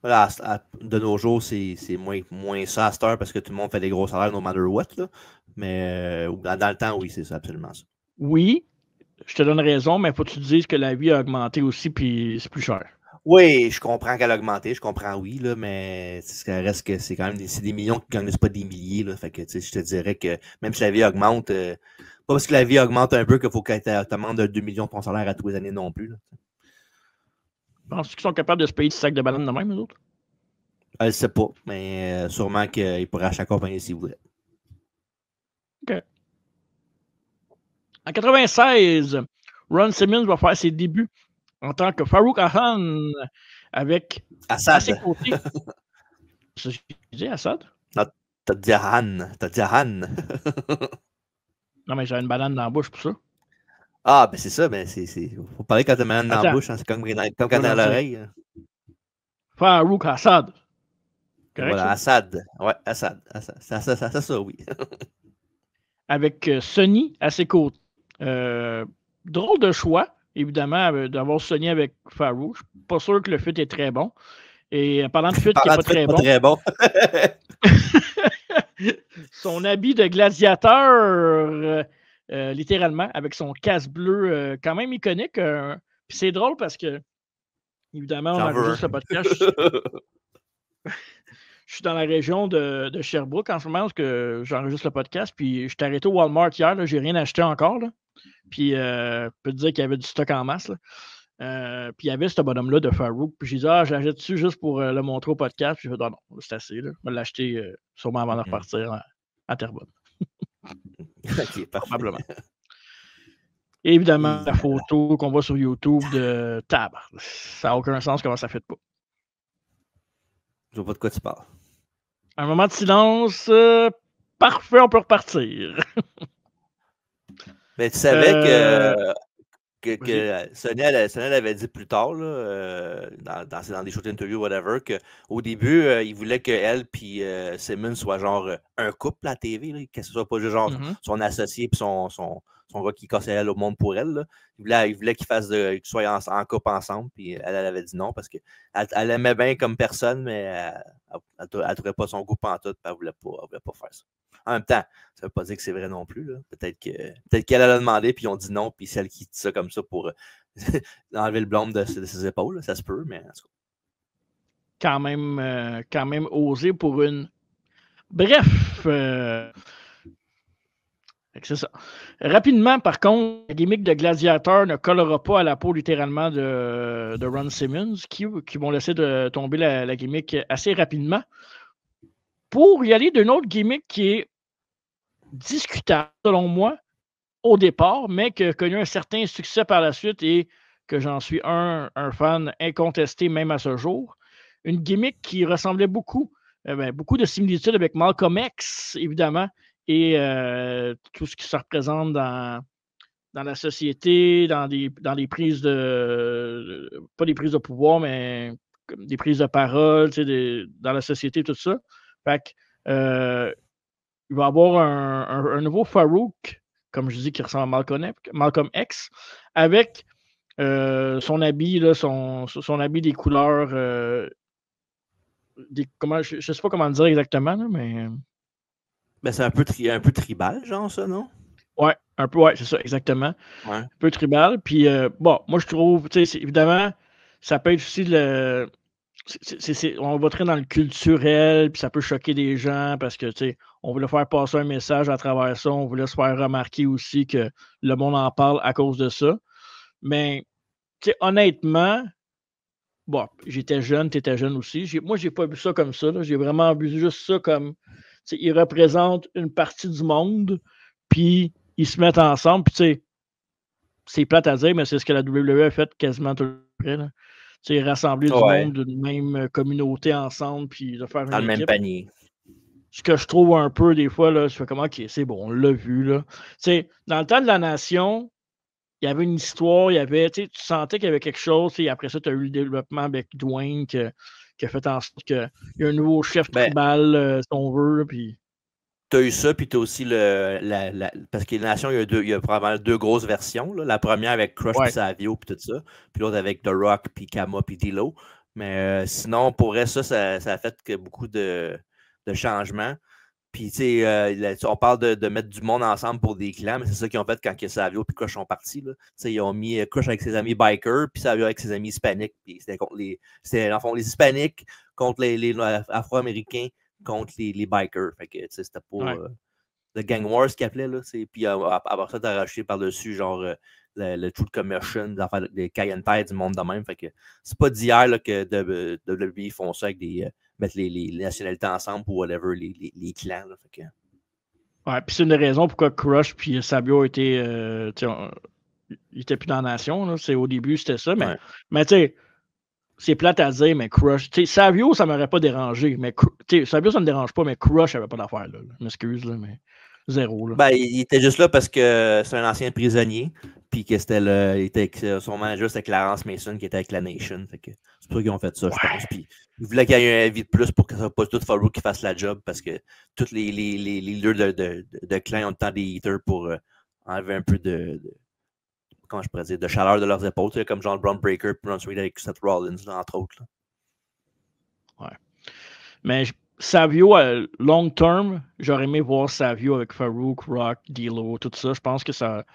S2: Voilà, de nos jours, c'est moins ça à cette heure parce que tout le monde fait des gros salaires no matter what. Là. Mais dans le temps, oui, c'est ça, absolument ça.
S1: Oui, je te donne raison, mais il faut que tu te dises que la vie a augmenté aussi, puis c'est plus cher.
S2: Oui, je comprends qu'elle a augmenté, je comprends, oui, là, mais ça reste que c'est quand même des millions qui gagnent, c'est pas des milliers. Là, fait que je te dirais que même si la vie augmente, pas parce que la vie augmente un peu qu'il faut que tu demandes 2 millions de ton salaire à tous les années non plus. Là.
S1: Penses-tu qu'ils sont capables de se payer du sac de bananes de même, les autres?
S2: Je ne sais pas, mais sûrement qu'ils pourraient acheter accompagner s'ils voudraient.
S1: OK. En 96, Ron Simmons va faire ses débuts en tant que Farouk Khan avec
S2: Assad.
S1: à ses côtés. J'ai dit Assad?
S2: Non, t'as dit Han. T'as dit Han.
S1: Non, mais j'avais une banane dans la bouche pour ça.
S2: Ah, ben c'est ça, ben faut parler quand t'as une banane dans la bouche, hein, c'est comme quand t'as à l'oreille.
S1: Farouk Assad.
S2: Correct, voilà, ça? Assad. Ouais, Assad. Ça, oui.
S1: Avec Sonny à ses côtés. Drôle de choix, évidemment, d'avoir Sonny avec Farouk. Je suis pas sûr que le fit est très bon. Et parlant de fit qui n'est pas très bon. Son habit de gladiateur, littéralement, avec son casque bleu, quand même iconique. Puis c'est drôle parce que, évidemment, on enregistre le podcast. Je suis dans la région de Sherbrooke en ce moment parce que j'enregistre le podcast. Puis je suis arrêté au Walmart hier. Je n'ai rien acheté encore. Là. Puis je peux te dire qu'il y avait du stock en masse. Là. Puis il y avait ce bonhomme-là de Farouk. Puis j'ai dit, j'achète dessus juste pour le montrer au podcast. Puis j'ai dit, non, c'est assez. Là. Je vais l'acheter sûrement avant de repartir à Terrebonne.
S2: OK,
S1: probablement. Et évidemment, la photo qu'on voit sur YouTube de Tab. Ça n'a aucun sens comment ça fait pas.
S2: Je vois pas de quoi tu parles.
S1: Un moment de silence. Parfait, on peut repartir.
S2: Mais tu savais que Sonny avait dit plus tard, là, dans des shows d'interview, whatever, qu'au début, il voulait qu'elle et Simmons soient genre un couple à la TV, là, que ce soit pas juste genre son associé et son gars qui cassait elle au monde pour elle. Là. Il voulait qu'ils soient en couple ensemble, puis elle avait dit non parce qu'elle aimait bien comme personne, mais elle ne trouvait pas son goût pantoute, puis elle ne voulait pas faire ça. En même temps, ça ne veut pas dire que c'est vrai non plus. Là. Peut-être qu'elle a demandé, puis ils ont dit non, puis c'est elle qui dit ça comme ça pour enlever le blâme de ses épaules. Là. Ça se peut, mais en tout
S1: quand même osé pour une. Bref, c'est ça. Rapidement, par contre, la gimmick de gladiateur ne collera pas à la peau littéralement de Ron Simmons, qui vont laisser tomber la gimmick assez rapidement. Pour y aller d'une autre gimmick qui est discutable, selon moi, au départ, mais qui a connu un certain succès par la suite et que j'en suis un fan incontesté même à ce jour. Une gimmick qui ressemblait beaucoup de similitudes avec Malcolm X, évidemment, et tout ce qui se représente dans la société, dans des prises pas des prises de pouvoir, mais des prises de parole, dans la société, tout ça. Fait que, il va y avoir un nouveau Farouk, comme je dis, qui ressemble à Malcolm X, avec son habit, là, son habit des couleurs. Je ne sais pas comment dire exactement, là, mais.
S2: Ben, c'est un peu tribal, genre, ça, non?
S1: Ouais, un peu, ouais, c'est ça, exactement.
S2: Ouais.
S1: Un peu tribal. Puis, bon, moi, je trouve, évidemment, ça peut être aussi on va très dans le culturel, puis ça peut choquer des gens parce que, on voulait faire passer un message à travers ça. On voulait se faire remarquer aussi que le monde en parle à cause de ça. Mais, honnêtement, bon, j'étais jeune, tu étais jeune aussi. Moi, j'ai pas vu ça comme ça. J'ai vraiment vu juste ça comme, ils représentent une partie du monde, puis ils se mettent ensemble, puis c'est plate à dire, mais c'est ce que la WWE a fait quasiment tout le temps. Rassembler du monde d'une même communauté ensemble, puis de faire
S2: dans
S1: une
S2: le
S1: équipe.
S2: Même panier.
S1: Ce que je trouve un peu des fois, là, je fais comme, OK, c'est bon, on l'a vu. Là. Dans le temps de la Nation, il y avait une histoire, tu sentais qu'il y avait quelque chose. Après ça, tu as eu le développement avec Dwayne qui a fait en sorte qu'il y a un nouveau chef tribal, si on veut. Puis...
S2: Tu as eu ça, puis tu as aussi parce que la Nation, il y a probablement deux grosses versions. Là. La première avec Crush puis Savio puis tout ça. Puis l'autre avec The Rock puis Kama puis D'Lo. Mais sinon, pour ça a fait que beaucoup de changements. Puis, tu sais, on parle de mettre du monde ensemble pour des clans, mais c'est ça qu'ils ont fait quand Savio et Crush sont partis. Ils ont mis Crush avec ses amis bikers, puis Savio avec ses amis hispaniques. Puis c'était, en fond, les hispaniques contre les afro-américains contre les bikers. Fait que, c'était pas le Gang Wars qu'ils appelaient. Là, puis, après ça, t'as rajouté par-dessus, genre, le Truth Commission, des Cayenne Tide, du monde de même. Fait que c'est pas d'hier que WWE font ça avec mettre les nationalités ensemble pour whatever, les clans. Là, fait que...
S1: Ouais, puis c'est une des raisons pourquoi Crush puis Savio étaient ils étaient plus dans la nation. Là. Au début, c'était ça. Mais tu sais, c'est plate à dire, mais Crush. Savio, ça m'aurait pas dérangé. Mais Savio, ça me dérange pas, mais Crush n'avait pas d'affaire. Je m'excuse, là, mais zéro. Là.
S2: Ben, il était juste là parce que c'est un ancien prisonnier. Puis que son manager, c'était Clarence Mason qui était avec la Nation. Fait que c'est pour ça qu'ils ont fait ça, je pense. Puis ils voulaient qu'il y ait un avis de plus pour que ça soit pas tout Farouk qui fasse la job parce que tous les leaders de clan ont le temps des heaters pour enlever un peu comment je pourrais dire, de chaleur de leurs épaules, comme John Brown Breaker puis Ron Sweet avec Seth Rollins, là, entre autres. Là.
S1: Ouais. Mais Savio, long term, j'aurais aimé voir Savio avec Farouk, Rock, D'Lo, tout ça. Je pense que ça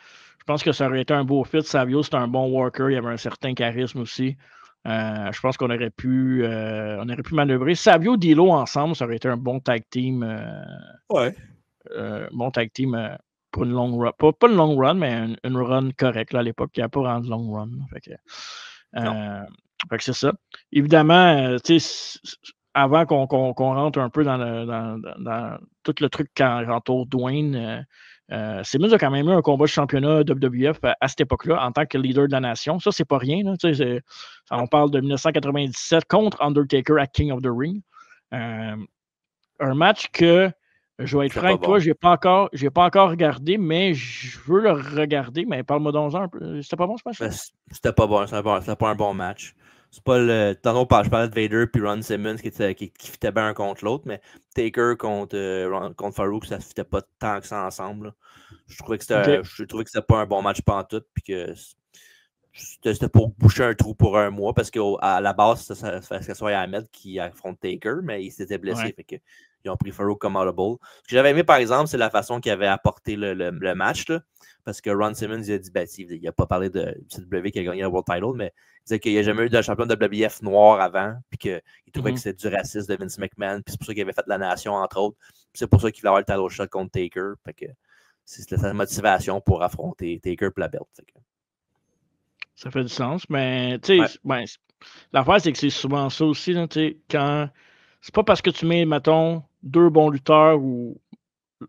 S1: aurait été un beau fit. Savio, c'est un bon worker, il avait un certain charisme aussi. Je pense qu'on aurait pu manœuvrer. Savio, D'Lo ensemble, ça aurait été un bon tag team. Bon tag team pour une long run. Pas une long run, mais une run correcte là, à l'époque. Il n'y a pas rendu long run. Fait que c'est ça. Évidemment, avant qu'on rentre un peu dans tout le truc qui entoure Dwayne, Simmons a quand même eu un combat de championnat WWF à cette époque-là en tant que leader de la nation. Ça, c'est pas rien. Là, on parle de 1997 contre Undertaker à King of the Ring. Un match que, je vais être franc avec toi, j'ai pas encore regardé, mais je veux le regarder. Mais parle-moi donc un peu. C'était pas bon ce match-là?
S2: C'était pas bon. C'était pas un bon match. C'est pas le. Tantôt, je parlais de Vader puis Ron Simmons qui fitait bien un contre l'autre, mais Taker contre Farouk, ça ne fitait pas tant que ça ensemble. Là. Je trouvais que c'était pas un bon match pantoute, puis que c'était pour boucher un trou pour un mois parce qu'à la base, ça fallait que ce soit Ahmed qui affronte Taker, mais il s'était blessé.
S1: Ouais.
S2: Fait que, ils ont pris Farouk comme audible. Ce que j'avais aimé, par exemple, c'est la façon qu'il avait apporté le match. Là, parce que Ron Simmons, il a dit, il n'a pas parlé de CW qui a gagné le World Title, mais il disait qu'il n'y a jamais eu de champion de WBF noir avant, puis qu'il trouvait que c'était du racisme de Vince McMahon, puis c'est pour ça qu'il avait fait la nation, entre autres. C'est pour ça qu'il voulait avoir le title shot contre Taker. Fait que c'était sa motivation pour affronter Taker pour la belt.
S1: Ça fait du sens, mais tu sais, l'affaire, c'est que c'est souvent ça aussi. Là, quand c'est pas parce que tu mets, mettons, 2 bons lutteurs ou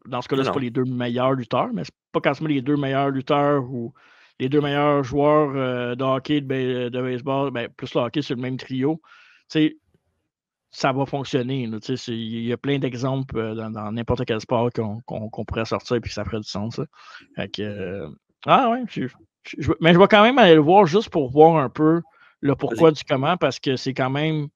S1: dans ce cas-là, c'est pas les 2 meilleurs lutteurs, mais c'est pas quand tu mets les 2 meilleurs lutteurs ou les 2 meilleurs joueurs de hockey, de baseball, plus le hockey sur le même trio, ça va fonctionner. Il y a plein d'exemples dans n'importe quel sport qu'on pourrait sortir et que ça ferait du sens. Fait que, mais je vais quand même aller le voir juste pour voir un peu le pourquoi du comment, parce que c'est quand même.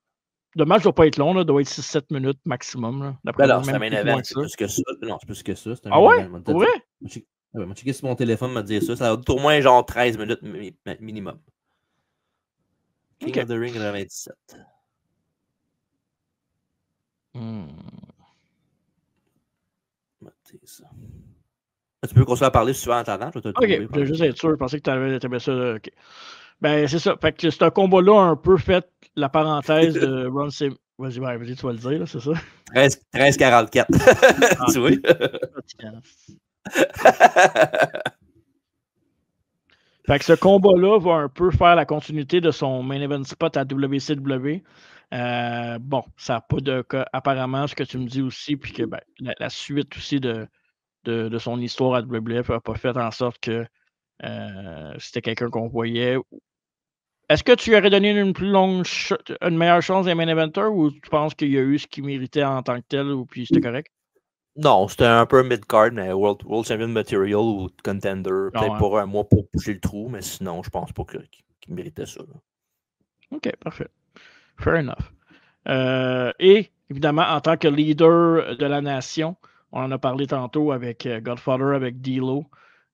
S1: Le match ne doit pas être long, doit être 6-7 minutes maximum.
S2: Alors, c'est un main event, c'est plus que ça. Non, c'est plus que ça.
S1: Ah ouais? Pour vrai?
S2: Je vais checker sur mon téléphone, me dire ça. Ça va être au moins genre 13 minutes minimum. King of the Ring 97. Ça. Tu peux continuer à parler si tu veux en attendant. Je
S1: je vais juste être sûr. Je pensais que tu avais ça. Okay. Ben, c'est ça. Fait que c'est un combat-là un peu fait la parenthèse de Ron Simmons. Vas-y, tu vas le dire, là, c'est ça?
S2: 13-44. Tu vois?
S1: Fait que ce combat-là va un peu faire la continuité de son main event spot à WCW. Bon, ça n'a pas de cas, apparemment, ce que tu me dis aussi, puis que la suite aussi de son histoire à WWF n'a pas fait en sorte que c'était quelqu'un qu'on voyait. Est-ce que tu lui aurais donné une meilleure chance des main eventers ou tu penses qu'il y a eu ce qu'il méritait en tant que tel ou puis c'était correct?
S2: Non, c'était un peu mid-card, mais World Champion Material ou Contender, peut-être pour un mois pour pousser le trou, mais sinon, je pense pas qu'il méritait ça. Là.
S1: OK, parfait. Fair enough. Et évidemment, en tant que leader de la nation, on en a parlé tantôt avec Godfather, avec D-Lo.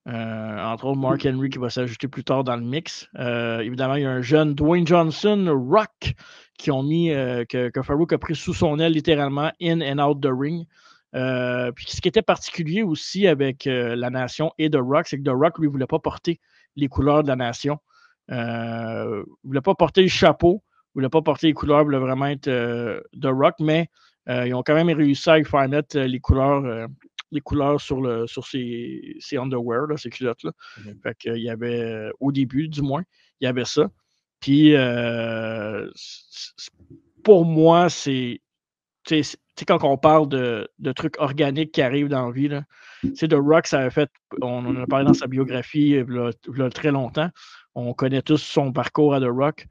S1: Entre autres, Mark Henry qui va s'ajouter plus tard dans le mix. Évidemment, il y a un jeune Dwayne Johnson, Rock, qui ont mis que Farouk a pris sous son aile littéralement in and out the ring. Puis ce qui était particulier aussi avec la nation et The Rock, c'est que The Rock, lui, ne voulait pas porter les couleurs de la nation. Il ne voulait pas porter le chapeau, il ne voulait pas porter les couleurs, il voulait vraiment être The Rock, mais ils ont quand même réussi à lui faire mettre les couleurs sur ses underwear, là, ces culottes-là. Fait qu'il y avait, au début du moins, il y avait ça. Puis, pour moi, c'est quand on parle de trucs organiques qui arrivent dans la vie, The Rock, ça avait fait, on en a parlé dans sa biographie il y a très longtemps. On connaît tous son parcours à The Rock.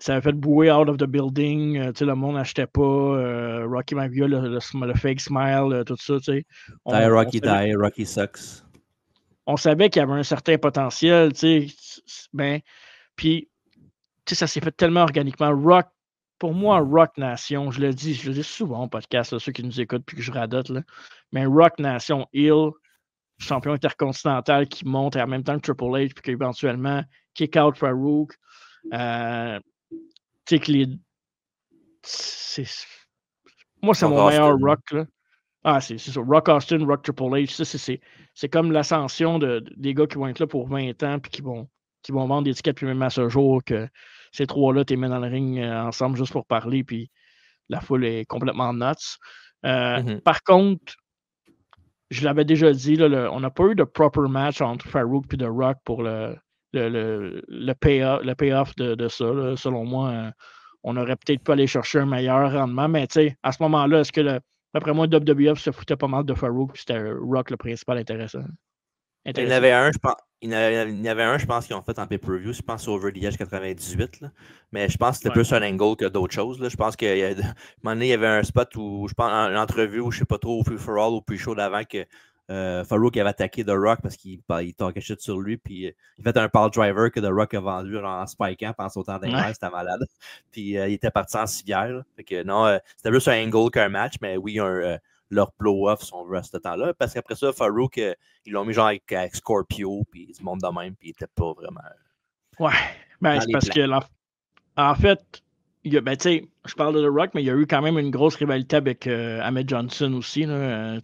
S1: Ça a fait bouer out of the building. Le monde n'achetait pas. Rocky Maivia, le fake smile, tout ça.
S2: Rocky sucks.
S1: On savait qu'il y avait un certain potentiel. Puis, ça s'est fait tellement organiquement. Rock, pour moi, Rock Nation, je le dis souvent au podcast, là, ceux qui nous écoutent puis que je radote, là, mais Rock Nation, Hill, champion intercontinental qui monte et en même temps que Triple H, puis qu'éventuellement, kick out Farouk. Moi, c'est mon meilleur Rock. Là. Ah, c'est ça. Rock Austin, Rock Triple H. C'est comme l'ascension des gars qui vont être là pour 20 ans puis qui vont vendre des tickets, puis même à ce jour que ces trois-là, tu les mets dans le ring ensemble juste pour parler, puis la foule est complètement nuts. Par contre, je l'avais déjà dit, là, on n'a pas eu de proper match entre Farouk et The Rock pour le payoff de ça. Là. Selon moi, on aurait peut-être pu aller chercher un meilleur rendement, mais à ce moment-là, est-ce que d'après moi, WWF se foutait pas mal de Farouk, puis c'était Rock le principal intéressant.
S2: Il y en avait un, je pense. Il y en avait un, je pense, qu'ils ont fait en pay-per-view. Je pense Over the Edge 98. Là. Mais je pense que c'était plus un angle que d'autres choses. Là. Je pense qu'à un moment donné, il y avait un spot où, je pense, une entrevue où je ne sais pas trop, au Free for All, au pre-show d'avant, que Farouk avait attaqué The Rock parce qu'il talkait shit sur lui. Puis il fait un power driver que The Rock a vendu en spikant pendant sautant d'un air. C'était malade. Puis il était parti en civière. Fait que non, c'était plus un angle qu'un match. Mais oui, leur blow-off, si on veut, à ce temps-là. Parce qu'après ça, Farouk, ils l'ont mis genre avec Scorpio, puis du monde de même, puis il était pas vraiment
S1: Ouais, ben, c'est parce que, en fait, ben, tu sais, je parle de The Rock, mais il y a eu quand même une grosse rivalité avec Ahmed Johnson aussi. Là,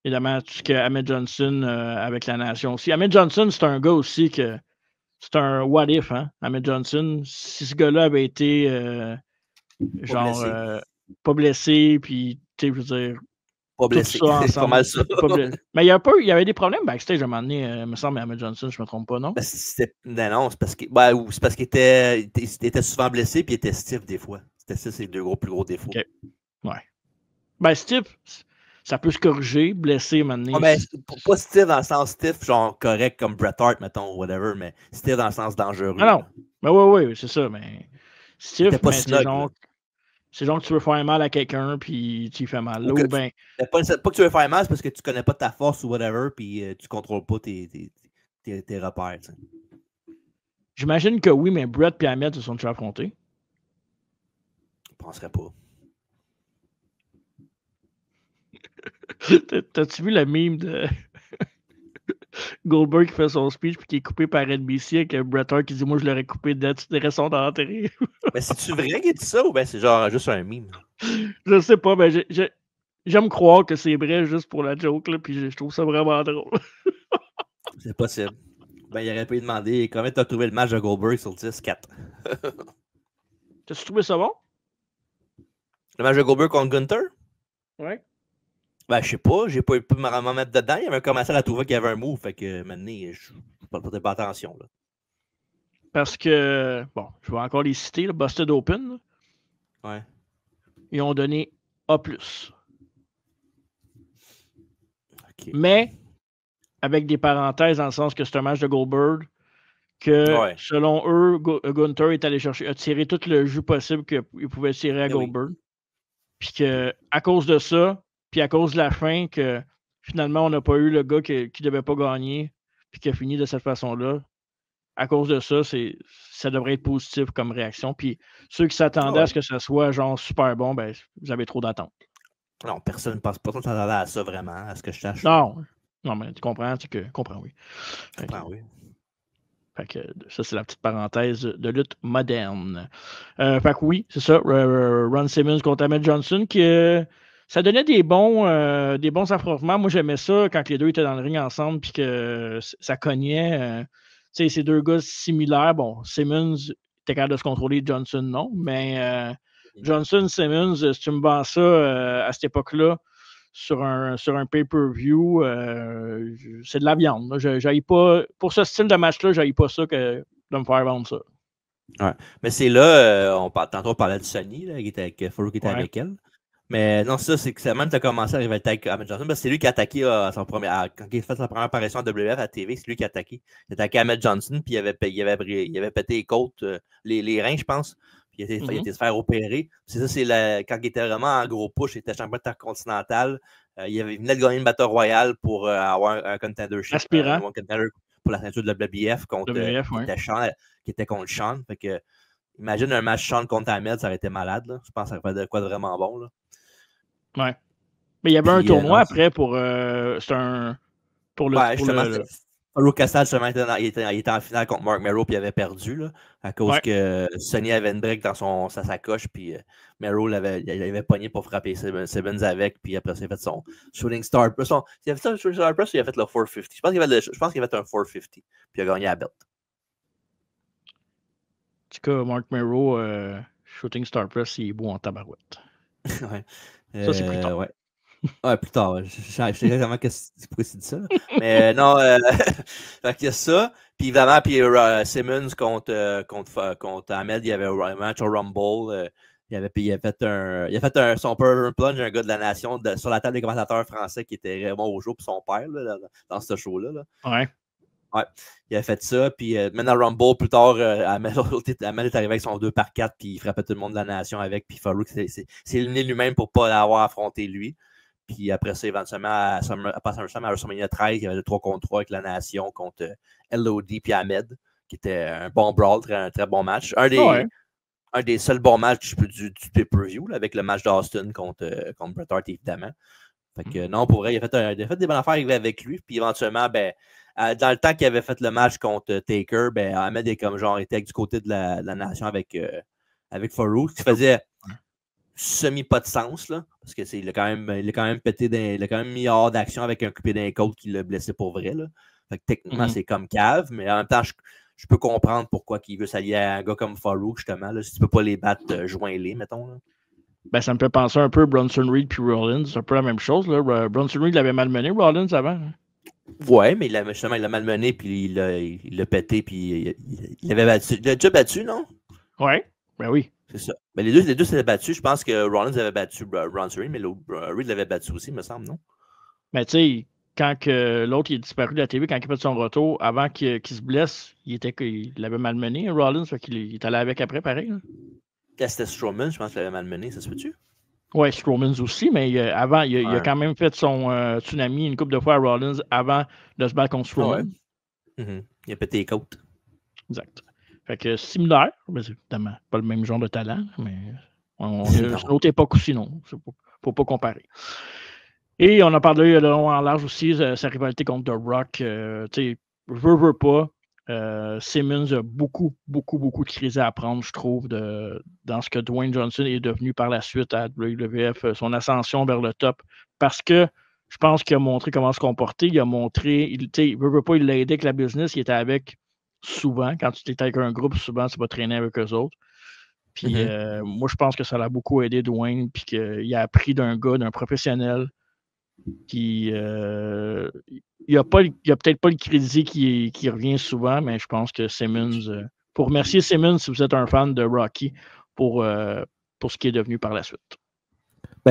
S1: évidemment, tout ce que Ahmed Johnson avec la nation aussi. Ahmed Johnson, c'est un gars aussi que c'est un what if, hein, Ahmed Johnson. Si ce gars-là avait été genre pas blessé, puis tu sais, je veux dire,
S2: pas
S1: tout
S2: blessé.
S1: ça ensemble.
S2: C'est pas mal ça.
S1: Mais il y avait des problèmes backstage à un moment donné, me semble, Ahmed Johnson, je me trompe pas, non?
S2: Non, c'est parce qu'il était souvent blessé puis il était stiff des fois. C'était ça, ses plus gros défauts.
S1: Okay. Ouais. Ben, stiff, ça peut se corriger, blessé maintenant.
S2: Ben, pas stiff dans le sens stiff, genre correct comme Bret Hart, mettons, ou whatever, mais stiff dans le sens dangereux.
S1: Ah non. Ben oui, c'est ça. Mais stiff,
S2: mais
S1: c'est genre que tu veux faire mal à quelqu'un, puis tu y fais mal. Là, ben...
S2: pas que tu veux faire mal, c'est parce que tu connais pas ta force ou whatever, puis tu contrôles pas tes repères. T'sais.
S1: J'imagine que oui, mais Bret et Ahmed se sont déjà affrontés.
S2: Je penserais pas.
S1: T'as-tu vu le meme de Goldberg qui fait son speech puis qui est coupé par NBC avec Bret Hart qui dit moi je l'aurais coupé de tu dirais son d'enterrer.
S2: Mais c'est-tu vrai qu'il dit ça ou ben c'est genre juste un meme?
S1: Je sais pas, mais j'aime croire que c'est vrai juste pour la joke, là, puis je trouve ça vraiment drôle.
S2: C'est possible. Ben, il aurait pu lui demander comment t'as trouvé le match de Goldberg sur le 10-4.
S1: T'as-tu trouvé ça bon?
S2: Le match de Goldberg contre Gunther?
S1: Ouais.
S2: Ben, je sais pas, j'ai pas pu m'en mettre dedans. Il y avait un commentaire à trouver qu'il y avait un move, fait que maintenant, je ne pas attention. Là.
S1: Parce que, bon, je vais encore les citer, là, Busted Open.
S2: Là. Ouais.
S1: Ils ont donné A+. Okay. Mais, avec des parenthèses dans le sens que c'est un match de Goldberg, que selon eux, Gunther est allé chercher, a tiré tout le jus possible qu'il pouvait tirer à Goldberg. Puis qu'à cause de ça, puis à cause de la fin, que finalement, on n'a pas eu le gars qui ne devait pas gagner, puis qui a fini de cette façon-là. À cause de ça, ça devrait être positif comme réaction. Puis ceux qui s'attendaient à ce que ça soit genre super bon, ben, vous avez trop d'attentes.
S2: Non, personne ne pense pas qu'on s'attendait à ça vraiment, à ce que je sache.
S1: Non, mais tu comprends, oui.
S2: Je comprends, oui.
S1: Fait que ça, c'est la petite parenthèse de lutte moderne. Fait que oui, c'est ça. Ron Simmons contre Ahmed Johnson, ça donnait des bons affrontements. Moi, j'aimais ça quand les deux étaient dans le ring ensemble puis que ça cognait. Tu sais, ces deux gars similaires. Bon, Simmons était capable de se contrôler, Johnson non. Mais Johnson, Simmons, si tu me vends ça à cette époque-là, sur un pay-per-view, c'est de la viande. Pas, pour ce style de match-là, je pas ça que de me faire vendre ça.
S2: Ouais. Mais c'est là, tantôt on parlait de Sonny, là, qui était avec Farouk qui était avec elle. Mais non, ça, c'est que même tu as commencé à rivalité avec Ahmed Johnson, parce que c'est lui qui a attaqué quand il a fait sa première apparition à WF à la TV, c'est lui qui a attaqué. Il a attaqué Ahmed Johnson, puis il avait pété les côtes, les reins, je pense. Puis il a été se faire opérer. C'est ça, quand il était vraiment en gros push, il était champion intercontinental. Il venait de gagner une Battle Royale pour avoir un contendership.
S1: Aspirant.
S2: Un contender pour la ceinture de la WBF qui était contre Sean. Fait que, imagine un match Sean contre Ahmed, ça aurait été malade. Là. Je pense que ça aurait fait de quoi de vraiment bon. Là.
S1: Ouais. Mais il y avait un tournoi après pour. C'est un. Pour le.
S2: Ouais, justement, Farouk Kassad, il était en finale contre Mark Merrow puis il avait perdu là, à cause que Sonny avait une break dans sa sacoche puis Merrow l'avait pogné pour frapper Simmons avec puis après ça il a fait son Shooting Star Press. Il a fait ça le Shooting Star Press ou il a fait le 450? Je pense qu'il a fait un 450 puis il a gagné la belt.
S1: En tout cas, Mark Merrow, Shooting Star Press, il est beau en tabarouette.
S2: Ouais.
S1: Ça, c'est plus tard.
S2: Ouais. Ouais, plus tard. Je sais exactement pourquoi tu dis ça. Là. Mais non, fait qu'il y a ça. Puis évidemment, Simmons contre Ahmed, il y avait un match au Rumble. Il a fait son Power Plunge, un gars de la nation, sur la table des commentateurs français qui était Raymond Rougeau puis son père là, dans ce show-là. Là.
S1: Ouais.
S2: Ouais, il a fait ça. Puis maintenant, Rumble, plus tard, Ahmed est arrivé avec son 2x4 puis il frappait tout le monde de la nation avec. Puis Farouk s'est éliminé lui-même pour ne pas l'avoir affronté lui. Puis après ça, éventuellement, à WrestleMania 13, il y avait le 3 contre 3 avec la nation contre LOD puis Ahmed, qui était un bon brawl, un très bon match. Un des seuls bons matchs du pay-per-view, avec le match d'Austin contre Bret Hart, évidemment. Fait que non, pour vrai, il a fait des bonnes affaires avec lui. Puis éventuellement, dans le temps qu'il avait fait le match contre Taker, Ahmed est comme genre était du côté de la nation avec Farouk, ce qui faisait semi pas de sens, là. Parce que il a quand même pété il a quand même mis hors d'action avec un coupé d'un côte qui l'a blessé pour vrai. Là. Fait que techniquement, c'est comme cave, mais en même temps, je peux comprendre pourquoi il veut s'allier à un gars comme Farouk, justement. Là, si tu peux pas les battre, joins-les, mettons. Là.
S1: Ça me fait penser un peu à Bronson Reed puis Rollins. C'est un peu la même chose. Là. Bronson Reed l'avait malmené, Rollins, avant.
S2: Ouais, mais justement, il l'a malmené, puis il l'a pété, puis il l'avait battu. Il l'a déjà battu, non?
S1: Ouais, oui.
S2: C'est ça. Mais les deux s'étaient battus. Je pense que Rollins avait battu Bronson Reed, mais Reed l'avait battu aussi, me semble, non?
S1: Mais tu sais, quand l'autre il est disparu de la TV, quand il fait son retour, avant qu'il se blesse, il l'avait malmené, Rollins, fait qu'il est allé avec après, pareil. Hein.
S2: C'était Strowman, je pense qu'il l'avait malmené, ça se peut-tu?
S1: Ouais, Strowman aussi, mais avant, il a quand même fait son tsunami une couple de fois à Rollins avant de se battre contre Strowman.
S2: Il a pété les côtes.
S1: Exact. Fait que similaire, mais c'est évidemment pas le même genre de talent, mais on est une autre époque aussi, non. Faut pas comparer. Et on a parlé de long en large aussi, sa rivalité contre The Rock. Tu sais, veux pas. Simmons a beaucoup de crise à apprendre, je trouve, dans ce que Dwayne Johnson est devenu par la suite à WWF, son ascension vers le top. Parce que je pense qu'il a montré comment se comporter. Il a montré, veut pas, il l'a aidé avec la business. Il était avec souvent. Quand tu étais avec un groupe, souvent, tu vas traîner avec eux autres. Puis moi, je pense que ça l'a beaucoup aidé Dwayne, puis qu'il a appris d'un gars, d'un professionnel qui il a peut-être pas le crédit qui revient souvent, mais je pense que Simmons, pour remercier Simmons si vous êtes un fan de Rocky pour ce qui est devenu par la suite.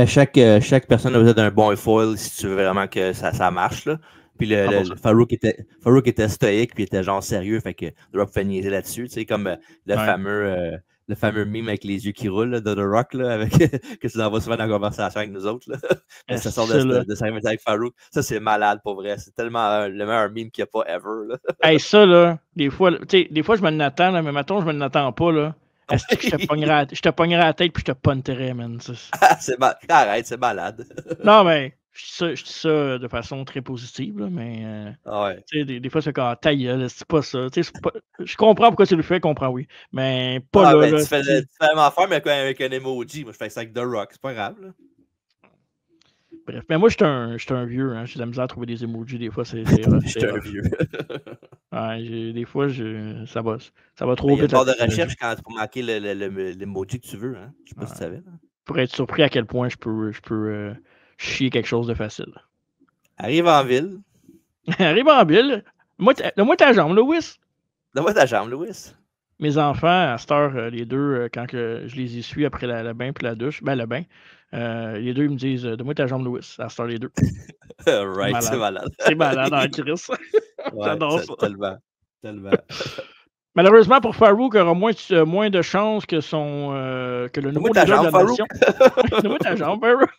S2: Chaque personne a besoin d'un bon foil si tu veux vraiment que ça marche. Là. Puis Farouk était stoïque puis était genre sérieux, fait que The Rock fait niaiser là-dessus, tu sais, comme le fameux meme avec les yeux qui roulent là, de The Rock, là, avec, que tu envoies souvent dans la conversation avec nous autres. Là. Ça sort de sa avec Farouk. Ça, c'est malade pour vrai. C'est tellement le meilleur meme qu'il n'y a pas ever. Là.
S1: Hey, ça, là, des fois, je me l'attends, mais maintenant, je me l'attends pas. Là. Est-ce que je te pognerais la tête puis je te punterais, man.
S2: Arrête, c'est malade.
S1: Non, mais je dis ça de façon très positive, là, mais des fois, c'est comme ta gueule, c'est pas ça. Je comprends pourquoi tu le fais, comprends, oui. Mais pas là.
S2: Tu fais la même affaire, mais avec un emoji. Moi, je fais ça avec The Rock, c'est pas grave. Là.
S1: Bref, mais moi, je suis un vieux. Hein, j'ai de la misère à trouver des emojis, des fois. Je
S2: suis un vieux.
S1: Des fois, ça va trop vite.
S2: Il y a une barre de recherche pour marquer l'emoji que tu veux. Hein? Je sais pas si tu savais. Là.
S1: Pour être surpris à quel point je peux chier quelque chose de facile.
S2: Arrive en ville.
S1: Arrive en ville. Donne-moi ta jambe, Louis.
S2: Donne-moi ta jambe, Louis.
S1: Mes enfants, à cette heure, les deux, quand je les essuie après le bain puis la douche, le bain, les deux, ils me disent donne-moi ta jambe, Louis, à cette heure, les deux.
S2: Right, c'est malade.
S1: C'est malade en Chris. J'adore ça.
S2: Tellement.
S1: Malheureusement, pour Farouk, il aura moins de chances que le nouveau leader de la nation. Donne-moi ta jambe, Farouk.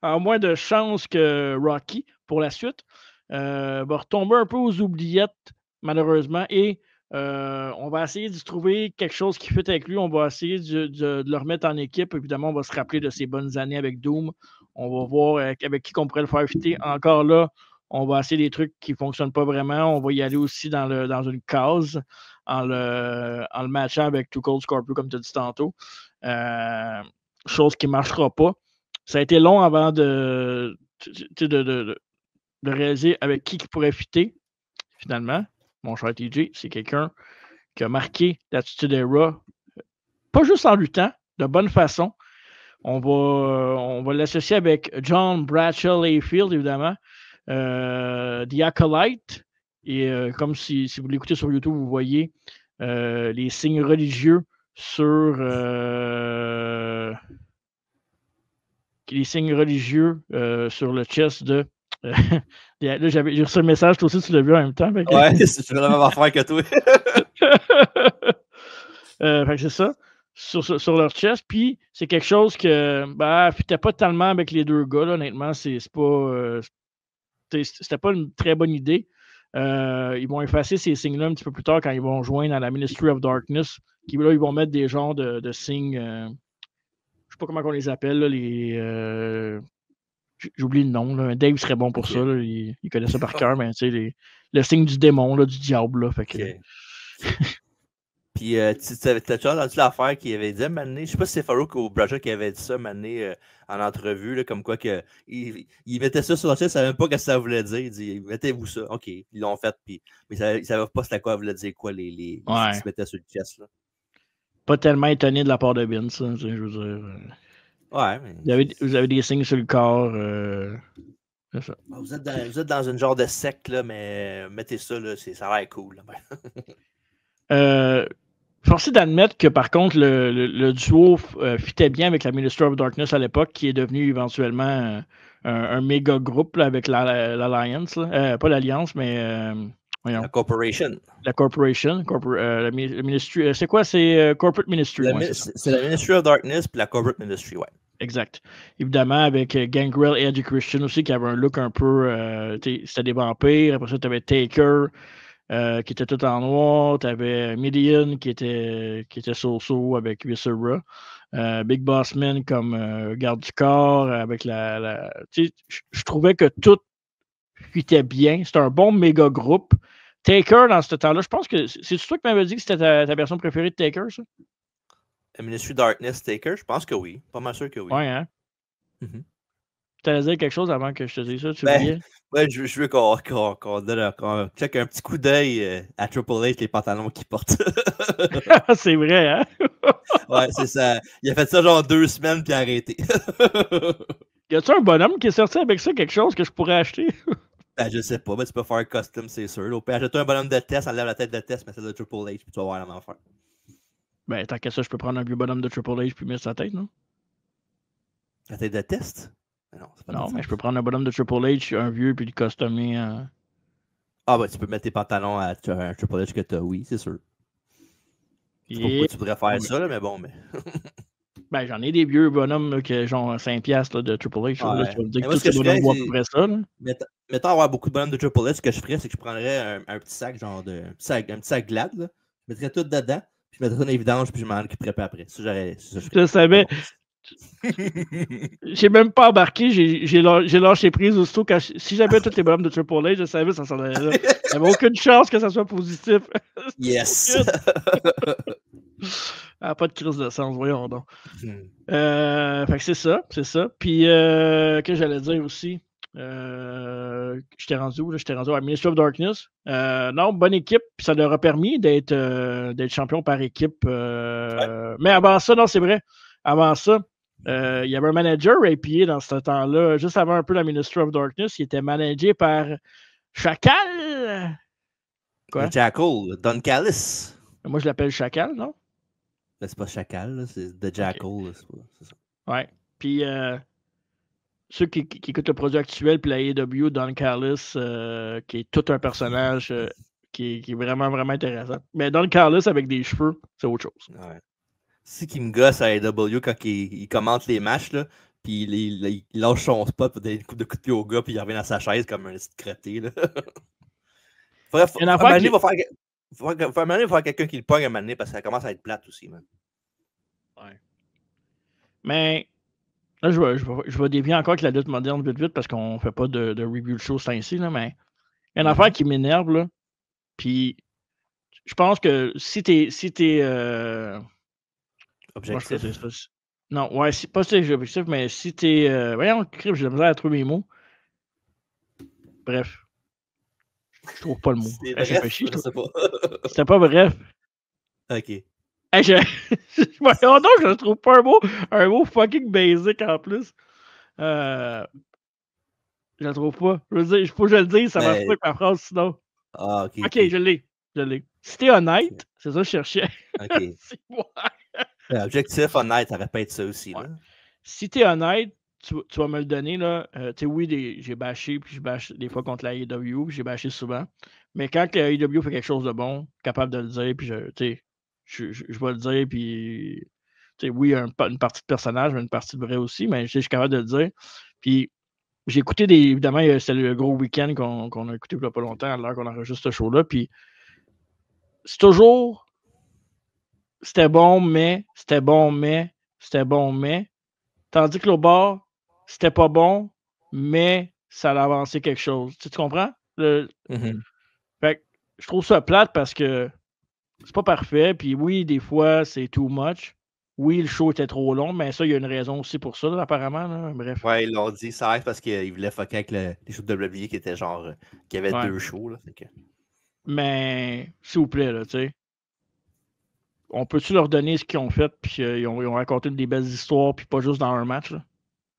S1: En moins de chances que Rocky pour la suite. Va retomber un peu aux oubliettes, malheureusement, et on va essayer de trouver quelque chose qui fit avec lui. On va essayer de le remettre en équipe. Évidemment, on va se rappeler de ses bonnes années avec Doom. On va voir avec qui on pourrait le faire fitter. Encore là, on va essayer des trucs qui ne fonctionnent pas vraiment. On va y aller aussi dans une case en le matchant avec Too Cold Scorpio, comme tu as dit tantôt. Chose qui ne marchera pas. Ça a été long avant de réaliser avec qui pourrait fitter. Finalement, mon cher TJ, c'est quelqu'un qui a marqué l'Attitude Era, pas juste en luttant, de bonne façon. On va l'associer avec John Bradshaw Layfield, évidemment, The Acolyte, et comme si vous l'écoutez sur YouTube, vous voyez les signes religieux sur sur le chest de. Là, j'ai reçu un message, toi aussi, tu l'as vu en même temps.
S2: Ouais, c'est la même affaire que toi.
S1: Fait que c'est ça, sur leur chest. Puis, c'est quelque chose que fitait pas tellement avec les deux gars, là, honnêtement. C'était pas une très bonne idée. Ils vont effacer ces signes-là un petit peu plus tard quand ils vont joindre à la Ministry of Darkness. Là, ils vont mettre des genres de signes. Je sais pas comment on les appelle, là, J'oublie le nom. Là. Dave serait bon pour ça. Là. Il connaît ça par cœur, mais tu sais, le signe du démon, là, du diable. Là, fait que...
S2: Puis, t'as déjà entendu l'affaire qu'il avait dit à Mané, je sais pas si c'est Farouk ou Braja qui avait dit ça Mané en entrevue, là, comme quoi que il mettait ça sur la chaîne, il savait même pas ce que ça voulait dire. Il dit mettez-vous ça, ok, ils l'ont fait, puis mais ils savaient pas c'était quoi, ça voulait dire quoi les qui se mettaient sur le chest. Là.
S1: Pas tellement étonné de la part de Vince, hein, je veux dire.
S2: Ouais, mais...
S1: vous avez des signes sur le corps. C'est ça.
S2: Vous êtes dans une genre de secte, là, mais mettez ça, là, ça a l'air cool.
S1: Forcé d'admettre que par contre, le duo fitait bien avec la Ministry of Darkness à l'époque, qui est devenu éventuellement un méga groupe là, avec l'Alliance. Pas l'Alliance, mais voyons.
S2: La Corporation.
S1: La Corporation. Le Ministry. C'est quoi? C'est Corporate Ministry.
S2: C'est la Ministry of Darkness puis la Corporate Ministry, ouais.
S1: Exact. Évidemment, avec Gangrel et Eddie Christian aussi, qui avait un look un peu. C'était des vampires. Après ça, tu avais Taker. Qui était tout en noir. Tu avais Midian qui était so-so avec Viscera. Big Boss Man comme garde du corps. Avec je trouvais que tout fitait bien. C'était un bon méga groupe. Taker, dans ce temps-là, je pense que c'est toi qui m'avais dit que c'était ta version préférée de Taker, ça?
S2: Ministry Darkness Taker, je pense que oui. Pas mal sûr que oui.
S1: Ouais, hein?
S2: Mm-hmm.
S1: Tu allais dire quelque chose avant que je te dise ça? Tu
S2: je veux qu'on check un petit coup d'œil à Triple H, les pantalons qu'il porte.
S1: C'est vrai, hein?
S2: Ouais, c'est ça. Il a fait ça genre 2 semaines puis arrêté.
S1: Y a-tu un bonhomme qui est sorti avec ça, quelque chose que je pourrais acheter?
S2: Ben, je sais pas, mais tu peux faire un custom, c'est sûr. Au pire, achète un bonhomme de test, enlève la tête de test, mais c'est de Triple H, puis tu vas voir la même affaire.
S1: Ben, tant qu'à ça, je peux prendre un vieux bonhomme de Triple H puis mettre sa tête, non?
S2: La tête de test?
S1: Non, c'est pas non, mais je peux prendre un bonhomme de Triple H, un vieux, puis le customer.
S2: Ah, ben, tu peux mettre tes pantalons à un Triple H que t'as, oui, c'est sûr. Je sais pas pourquoi tu voudrais faire ça, là, mais bon, mais.
S1: Ben, j'en ai des vieux bonhommes, là, qui genre 5$ de Triple H.
S2: Ouais.
S1: Là, tu vas me dire que tous ces bonhommes voient à peu près ça. Là.
S2: Mettons avoir beaucoup de bonhommes de Triple H, ce que je ferais, c'est que je prendrais un petit sac, genre un petit sac Glad, là. Je mettrais tout dedans, puis je mettrais ça dans les vidanges, puis je m'en occuperais pas après. Ça,
S1: je savais. J'ai même pas embarqué, j'ai lâché prise aussitôt. Si j'avais tous les bonhommes de Triple H, je savais que ça s'en allait là. Il n'y avait aucune chance que ça soit positif.
S2: Yes!
S1: Pas de crise de sens, voyons donc. Fait que c'est ça. Puis, que j'allais dire aussi, j'étais rendu où? J'étais rendu à Ministry of Darkness. Non, bonne équipe, puis ça leur a permis d'être champion par équipe. Ouais. Mais avant ça, non, c'est vrai. Avant ça, il y avait un manager, APA, dans ce temps-là, juste avant un peu la Ministry of Darkness, qui était managé par Chacal.
S2: Quoi? Jackal, Don Callis.
S1: Moi, je l'appelle Chacal, non?
S2: Ben, c'est pas Chacal, là, c'est The Jackal. Okay. C'est ça.
S1: Ouais. Puis, ceux qui écoutent le produit actuel, puis la AEW, Don Callis, qui est tout un personnage qui est vraiment, vraiment intéressant. Mais Don Callis avec des cheveux, c'est autre chose.
S2: Ouais. C'est qui me gosse à AEW quand il commente les matchs, là, puis il lâche son spot pour donner une coupe de coups de pied au gars, puis il revient dans sa chaise comme un petit crotté. Là. Il va faire quelqu'un qui le pogne à un moment donné parce que ça commence à être plate aussi. Man.
S1: Ouais. Mais là, je vais dévier encore avec la lutte moderne vite parce qu'on fait pas de review de show c'est ainsi, là, mais il y a une affaire qui m'énerve, là. Puis je pense que si t'es
S2: objectif.
S1: Non, ouais, c'est pas si objectif, mais si t'es voyons, j'ai de la misère à trouver mes mots. Bref. Je trouve pas le mot. C'était pas bref.
S2: Ok.
S1: Voyons donc, je trouve pas un mot fucking basic en plus. Je le trouve pas. Je veux dire, il faut que je le dise, ça marche pas avec ma phrase sinon.
S2: Ah, ok.
S1: Ok, je l'ai. Si t'es honnête, c'est ça que je cherchais.
S2: Ok. Objectif honnête, ça répète ça aussi.
S1: Ouais.
S2: Là.
S1: Si t'es honnête, tu vas me le donner. Là. Oui, j'ai bâché, puis je bâche des fois contre la AEW, j'ai bâché souvent. Mais quand la AEW fait quelque chose de bon, capable de le dire, puis je vais le dire, puis oui, une partie de personnage, mais une partie de vrai aussi, mais je suis capable de le dire. Puis j'ai écouté évidemment, c'était le gros week-end qu'on a écouté il n'y a pas longtemps, à l'heure qu'on enregistre ce show-là, puis c'est toujours c'était bon, mais tandis que l'autre bord, c'était pas bon, mais ça a avancé quelque chose. Tu comprends?
S2: Mm-hmm.
S1: Fait que je trouve ça plate parce que c'est pas parfait. Puis oui, des fois, c'est too much. Oui, le show était trop long, mais ça, il y a une raison aussi pour ça, là, apparemment. Là. Bref.
S2: Ouais, ils l'ont dit. Ça reste parce qu'ils voulaient fucker avec les shows de WWE qui étaient genre. Qui avaient
S1: Ouais.
S2: 2 shows. Là, que...
S1: Mais, s'il vous plaît, là, tu sais. On peut-tu leur donner ce qu'ils ont fait, puis ils ont raconté des belles histoires, puis pas juste dans un match, là?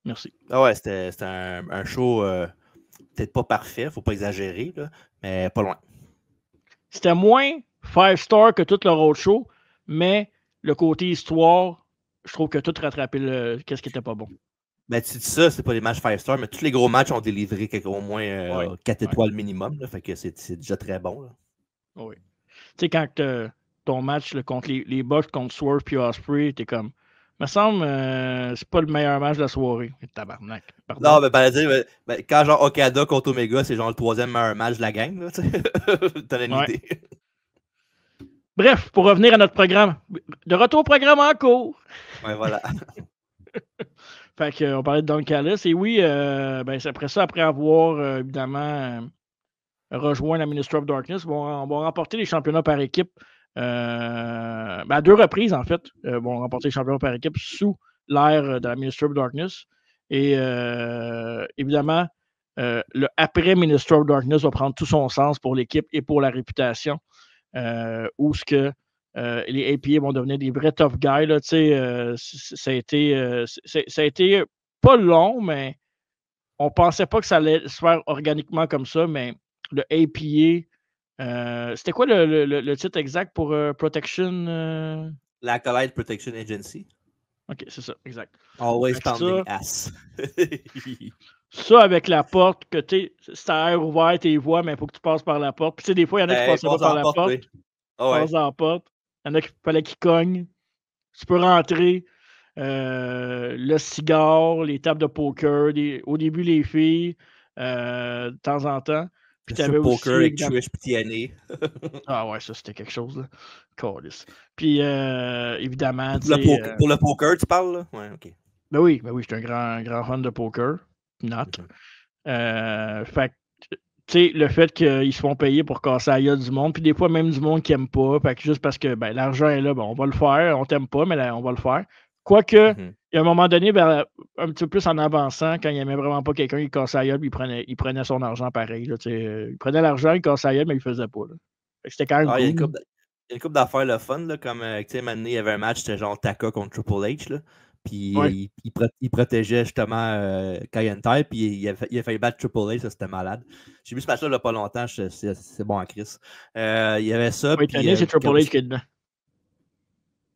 S1: Merci.
S2: Ah ouais, c'était un show peut-être pas parfait, faut pas exagérer, là, mais pas loin.
S1: C'était moins 5-star que tout leur autre show, mais le côté histoire, je trouve que tout rattrapait qu'est-ce qui était pas bon.
S2: Ben, tu dis ça, c'est pas des matchs 5-star, mais tous les gros matchs ont délivré au moins 4 étoiles minimum, là, fait que c'est déjà très bon. Là.
S1: Oui. Tu sais, quand ton match là, contre les Bucks, contre Swerve puis Ospreay, t'es comme, me semble, c'est pas le meilleur match de la soirée. Tabarnak. Pardon.
S2: Non, mais par dire, quand genre Okada contre Omega, c'est genre le 3e meilleur match de la gang, là, tu sais. T'as une idée.
S1: Bref, pour revenir à notre programme. De retour au programme en cours.
S2: Ouais, voilà.
S1: Fait qu'on parlait de Don Callis. Et oui, après ça, après avoir évidemment rejoint la Ministry of Darkness, on va remporter les championnats par équipe à 2 reprises, en fait. Vont remporter les championnats par équipe sous l'ère de la Ministry of Darkness. Et évidemment, le après Ministry of Darkness va prendre tout son sens pour l'équipe et pour la réputation. Où ce que les APA vont devenir des vrais tough guys. Là, ça a été pas long, mais on pensait pas que ça allait se faire organiquement comme ça, mais le APA, c'était quoi le titre exact pour Protection?
S2: La Collide Protection Agency.
S1: OK, c'est ça, exact.
S2: Always pounding ass.
S1: Ça, avec la porte, que c'est à air ouvert, tes voix, mais il faut que tu passes par la porte. Puis, des fois, il y en a qui passaient pas par la porte. Oui. Passe dans la porte. Il y en a qui fallait qu'ils cognent. Tu peux rentrer. Le cigare, les tables de poker. Au début, les filles, de temps en temps. Puis tu avais aussi.
S2: Poker avec Trish et
S1: Ah ouais, ça, c'était quelque chose, là. Calice. Puis, évidemment.
S2: Pour le poker, tu parles, là? Ouais, OK.
S1: Ben oui, je suis un grand fan de poker. Not. Fait tu sais, le fait qu'ils se font payer pour casser la gueule du monde, puis des fois même du monde qui n'aime pas, fait que juste parce que l'argent est là, on va le faire, on t'aime pas, mais là, on va le faire. Quoique, il y a un moment donné, un petit peu plus en avançant, quand il n'aimait vraiment pas quelqu'un, il cassait la gueule, puis il prenait son argent pareil. Là, il prenait l'argent, il cassait la gueule, mais il le faisait pas. C'était quand même cool.
S2: Il y a une couple d'affaires le fun, là, comme tu sais, maintenant, il y avait un match, c'était genre Taka contre Triple H, là. Puis il protégeait justement Kayenta, puis il a failli battre Triple H, ça c'était malade. J'ai vu ce match-là il n'y a pas longtemps, c'est bon en Chris. Il y avait ça.
S1: Oui, c'est Triple H qui est dedans.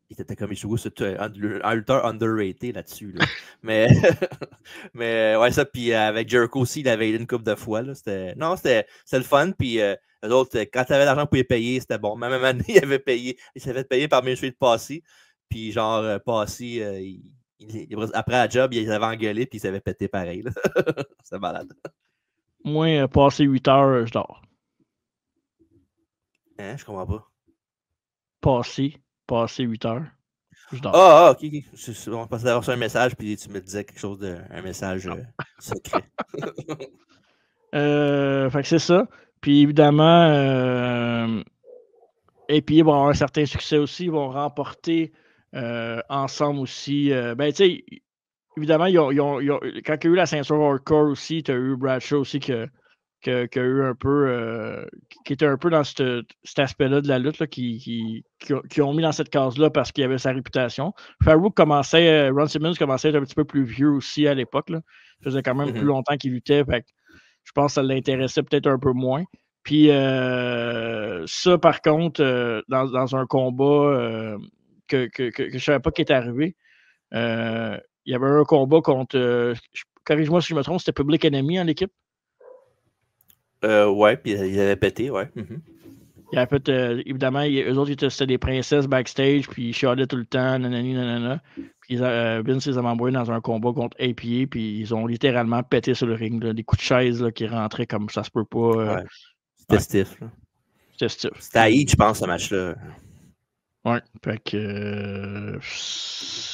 S2: Il était comme Ishigo, c'est un lutteur underrated là-dessus. Là. mais ouais, ça, puis avec Jericho aussi, il avait aidé une couple de fois. Là. C'était le fun, puis eux autres, quand tu avais l'argent pour les payer, c'était bon. Même année, il s'est fait payer par Ministry de Passy, puis genre, Passy, après la job, il avait engueulé, puis il s'avait pété pareil. C'était malade.
S1: Moi, passé 8 heures, je dors.
S2: Hein, je comprends pas.
S1: Passé 8 heures. Je dors.
S2: Ah, ok. On pensait d'avoir reçu un message, puis tu me disais quelque chose un message secret.
S1: Fait que c'est ça. Puis évidemment, et puis ils vont avoir un certain succès aussi. Ils vont remporter ensemble aussi. Tu sais, évidemment, quand il y a eu la ceinture hardcore aussi, tu as eu Bradshaw aussi qui a eu un peu. Qui était un peu dans cet aspect-là de la lutte, là, qui ont mis dans cette case-là parce qu'il y avait sa réputation. Farouk Ron Simmons commençait à être un petit peu plus vieux aussi à l'époque. Ça faisait quand même plus longtemps qu'il luttait. Fait que je pense que ça l'intéressait peut-être un peu moins. Puis ça, par contre, dans un combat que je ne savais pas qui était arrivé, il y avait un combat contre, corrige-moi si je me trompe, c'était Public Enemy en l'équipe.
S2: Ouais, puis il avait pété, ouais.
S1: Il avait fait, évidemment, eux autres, c'était des princesses backstage, puis ils chialaient tout le temps, nanana. Puis Vince les avait envoyés dans un combat contre APA, puis ils ont littéralement pété sur le ring, là, des coups de chaise là, qui rentraient comme ça se peut pas.
S2: Ouais. C'était stiff. Là.
S1: C'était stiff.
S2: C'était à Heat, je pense, ce match-là.
S1: Ouais, fait que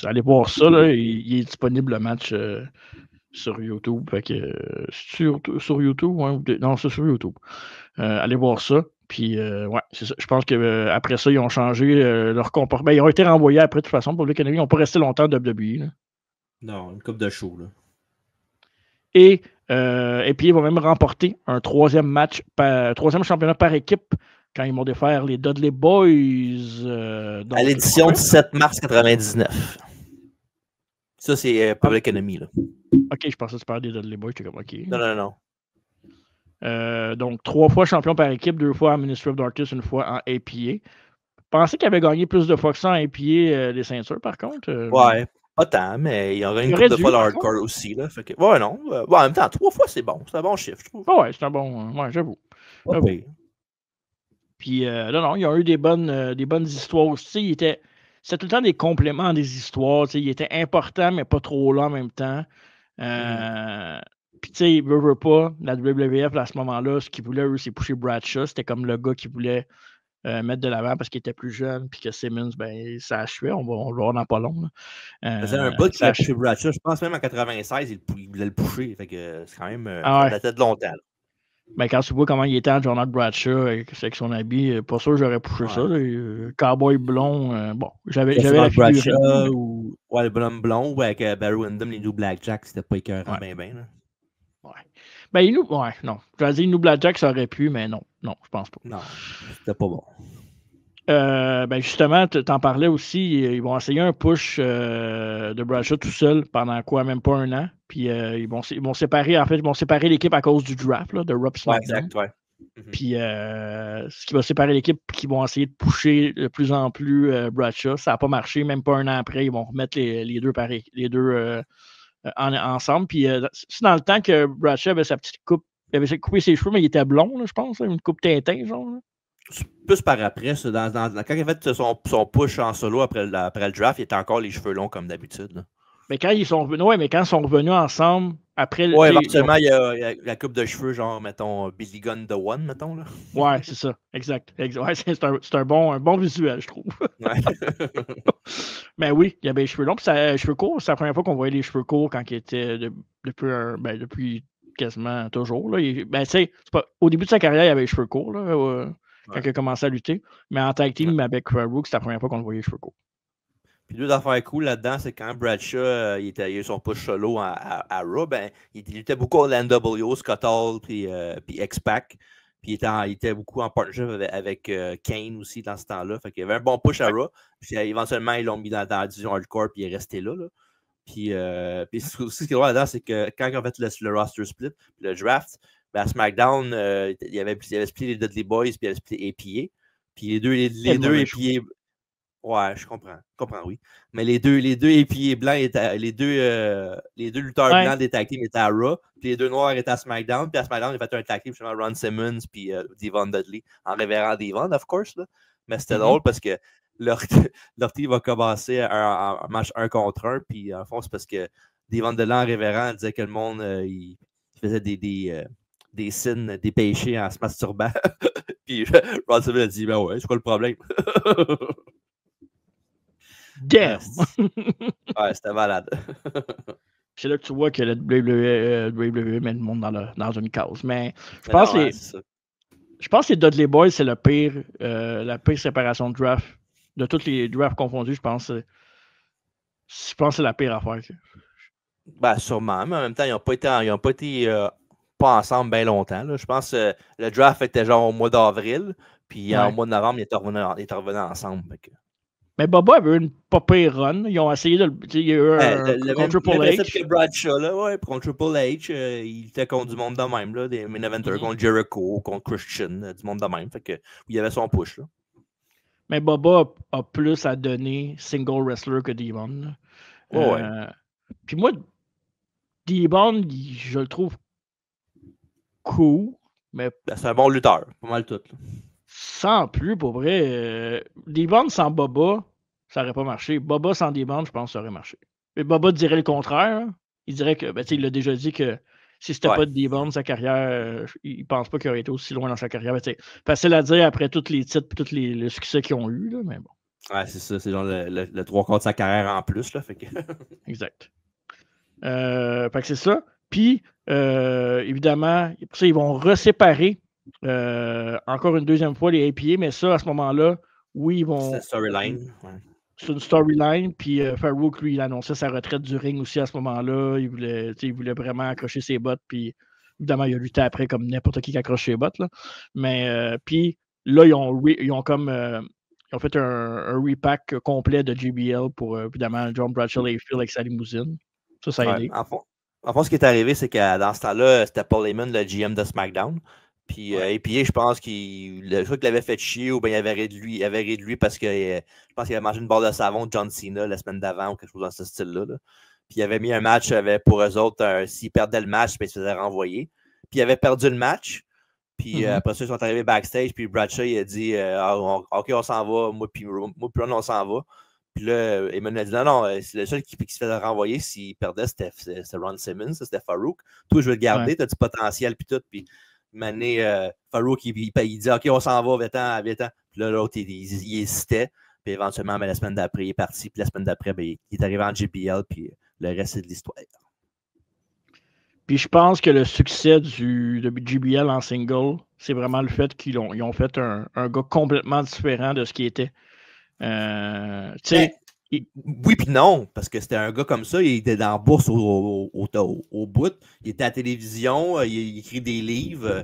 S1: allez voir ça, là, il est disponible le match sur YouTube. Fait que, sur YouTube, ouais, non, c'est sur YouTube. Allez voir ça. Puis, ouais, c'est ça. Je pense qu'après ça, ils ont changé leur comportement. Ils ont été renvoyés après, de toute façon, pour le Canada. Ils n'ont pas resté longtemps à WWE. Là.
S2: Non, une coupe de show, là.
S1: Et puis, ils vont même remporter un troisième championnat par équipe quand ils vont défaire les Dudley Boys.
S2: À l'édition du 7 mars 99. Ça, c'est Public Enemy, là.
S1: OK, je pensais que tu parlais des Dudley Boys. J'étais comme OK.
S2: Non.
S1: Donc, 3 fois champion par équipe, 2 fois en Ministry of Darkness, 1 fois en APA. Je pensais qu'ils avaient gagné plus de fois que ça en APA les ceintures, par contre.
S2: Ouais, pas tant, mais ils ont gagné une couple de fois le hardcore aussi. Là, fait que, ouais, non. En même temps, 3 fois, c'est bon. C'est un bon chiffre, je trouve.
S1: Ouais, c'est un bon. Ouais, j'avoue.
S2: Okay.
S1: Puis, non, ils ont eu des bonnes histoires aussi. C'était tout le temps des compléments des histoires. Ils étaient importants, mais pas trop là en même temps. Puis, tu sais, veut pas, la WWF, là, à ce moment-là, ce qu'ils voulaient, eux, c'est pousser Bradshaw. C'était comme le gars qui voulait mettre de l'avant parce qu'il était plus jeune, puis que Simmons, ben, ça achevait. On va le voir dans pas long.
S2: C'est un bout qui a poussé Bradshaw. Je pense même en 96, il voulait le pousser. Fait que c'est quand même. Ça datait de longtemps. Là.
S1: Ben, quand tu vois comment il était en Jonathan Bradshaw avec son habit, pas sûr que j'aurais poussé ça. Cowboy blond, bon, j'avais la
S2: figurine. Ouais, le blond blond, ou avec Barry Windham, les New Blackjack, c'était pas écœurant bien.
S1: Ouais. Ben, non. Je vais dire New Blackjack, ça aurait pu, mais non, je pense pas.
S2: Non, c'était pas bon.
S1: Ben justement, tu en parlais aussi, ils vont essayer un push de Bradshaw tout seul pendant quoi, même pas 1 an. Puis ils vont séparer l'équipe à cause du draft là, de Rob SmackDown.
S2: Ouais, exact, ouais.
S1: Puis ce qui va séparer l'équipe, qui vont essayer de pusher de plus en plus Bradshaw. Ça n'a pas marché, même pas 1 an après, ils vont remettre les deux pareils, les deux ensemble. Puis c'est dans le temps que Bradshaw avait sa petite coupe, il avait coupé ses cheveux, mais il était blond, là, je pense, une coupe Tintin, genre. Là.
S2: Plus par après, ça, quand il a fait son push en solo après le draft, il était encore les cheveux longs comme d'habitude.
S1: Mais quand ils sont revenus ensemble, après...
S2: Ouais, éventuellement, il y a la coupe de cheveux, genre, mettons, Billy Gunn The One, mettons, là.
S1: Ouais, c'est ça, exact. Ouais, c'est un bon visuel, je trouve.
S2: Ouais.
S1: Mais oui, il y avait les cheveux longs, puis les cheveux courts, c'est la première fois qu'on voyait les cheveux courts quand il était depuis quasiment toujours. Là. Ben, tu sais, au début de sa carrière, il avait les cheveux courts, là, quand il a commencé à lutter. Mais en tag team avec Rook, c'était la première fois qu'on le voyait les cheveux courts.
S2: Puis deux affaires cool là-dedans, c'est quand Bradshaw il a eu son push solo à Raw, ben, il luttait beaucoup à l'NWO, Scott Hall, puis X-Pac. Puis il était beaucoup en partnership avec Kane aussi dans ce temps-là. Fait qu'il y avait un bon push à Raw. Puis éventuellement, ils l'ont mis dans la division hardcore, puis il est resté là. Puis ce qui est drôle là-dedans, c'est que quand ils ont fait le roster split, le draft, ben à SmackDown, il avait split les Dudley Boys, puis il avait split APA. Puis les deux APA. Ouais, je comprends, oui. Mais les deux APA blancs étaient, les deux lutteurs blancs des tag teams étaient à Raw, puis les deux noirs étaient à SmackDown, puis à SmackDown, ils ont fait un tag team justement Ron Simmons puis Devon Dudley, en révérend Devon, of course, là. Mais c'était drôle parce que leur team va commencer un match 1 contre 1, puis en fond, c'est parce que Devon Dudley en révérend disait que le monde, il faisait des signes, des péchés en se masturbant. Puis Ron Simmons a dit, ben ouais, c'est quoi le problème?
S1: Damn!
S2: Ouais, c'était malade.
S1: C'est là que tu vois que le WWE met le monde dans une case. Mais je pense que les Dudley Boys, c'est la pire séparation de draft. De tous les drafts confondus, je pense que c'est la pire affaire.
S2: Ben, sûrement, mais en même temps, ils n'ont pas été pas ensemble bien longtemps. Là. Je pense que le draft était genre au mois d'avril, puis au mois de novembre, ils étaient revenus ensemble.
S1: Mais Bubba avait eu une pas pire run. Ils ont essayé de il y a eu contre Triple H.
S2: Que Bradshaw, là, ouais, contre Triple H, il était contre du monde de même, là, des main eventers, contre Jericho, contre Christian, du monde de même. Fait que il y avait son push. Là.
S1: Mais Bubba a plus à donner single wrestler que Devon.
S2: Ouais.
S1: Puis moi, Devon, je le trouve cool, mais...
S2: c'est un bon lutteur, pas mal tout. Là.
S1: Sans plus, pour vrai. Devon sans Bubba, ça n'aurait pas marché. Bubba sans Devon, je pense que ça aurait marché. Mais Bubba dirait le contraire. Hein. Il dirait que, il l'a déjà dit que si c'était pas de Devon, sa carrière, il pense pas qu'il aurait été aussi loin dans sa carrière. Facile à dire après tous les titres et tous les succès qu'ils ont eu, là, mais bon.
S2: Ouais, c'est ça. C'est genre le 3/4 de sa carrière en plus. Là, fait que...
S1: Exact. Fait Fait que c'est ça. Puis, évidemment, pour ça, ils vont reséparer encore une deuxième fois les APA, mais ça, à ce moment-là, oui, ils vont.
S2: C'est storyline. Ouais.
S1: C'est une storyline. Puis Farouk, lui, il annonçait sa retraite du ring aussi à ce moment-là. Il voulait vraiment accrocher ses bottes. Puis, évidemment, il a lutté après comme n'importe qui accroche ses bottes. Là. Mais, puis, là, ils ont comme. Ils ont fait un repack complet de JBL pour, évidemment, John Bradshaw Layfield avec sa limousine. Ça a aidé.
S2: En fond, ce qui est arrivé, c'est que dans ce temps-là, c'était Paul Heyman, le GM de SmackDown. Puis, APA, je pense qu'il l'avait fait chier ou bien il avait ri de lui parce que je pense qu'il avait mangé une barre de savon de John Cena la semaine d'avant ou quelque chose dans ce style-là. Là. Puis, il avait mis un match pour eux autres. S'ils perdaient le match, ben, ils se faisaient renvoyer. Puis, il avait perdu le match. Puis, après ça, ils sont arrivés backstage. Puis, Bradshaw, il a dit OK, on s'en va. Moi, puis Ron, on s'en va. Puis là, Emmanuel a dit non, c'est le seul qui se faisait renvoyer s'il perdait, c'était Ron Simmons, c'était Farouk. Toi, je veux le garder, tu as du potentiel, puis tout. Puis, Mané, Farouk, il dit OK, on s'en va, viens-t'en. Puis là, l'autre, il hésitait. Puis éventuellement, la semaine d'après, il est parti. Puis la semaine d'après, il est arrivé en JBL. Puis le reste, c'est de l'histoire.
S1: Puis je pense que le succès de JBL en single, c'est vraiment le fait qu'ils ont fait un gars complètement différent de ce qu'il était.
S2: Oui puis non, parce que c'était un gars comme ça, il était dans la bourse au bout, il était à la télévision, il écrit des livres,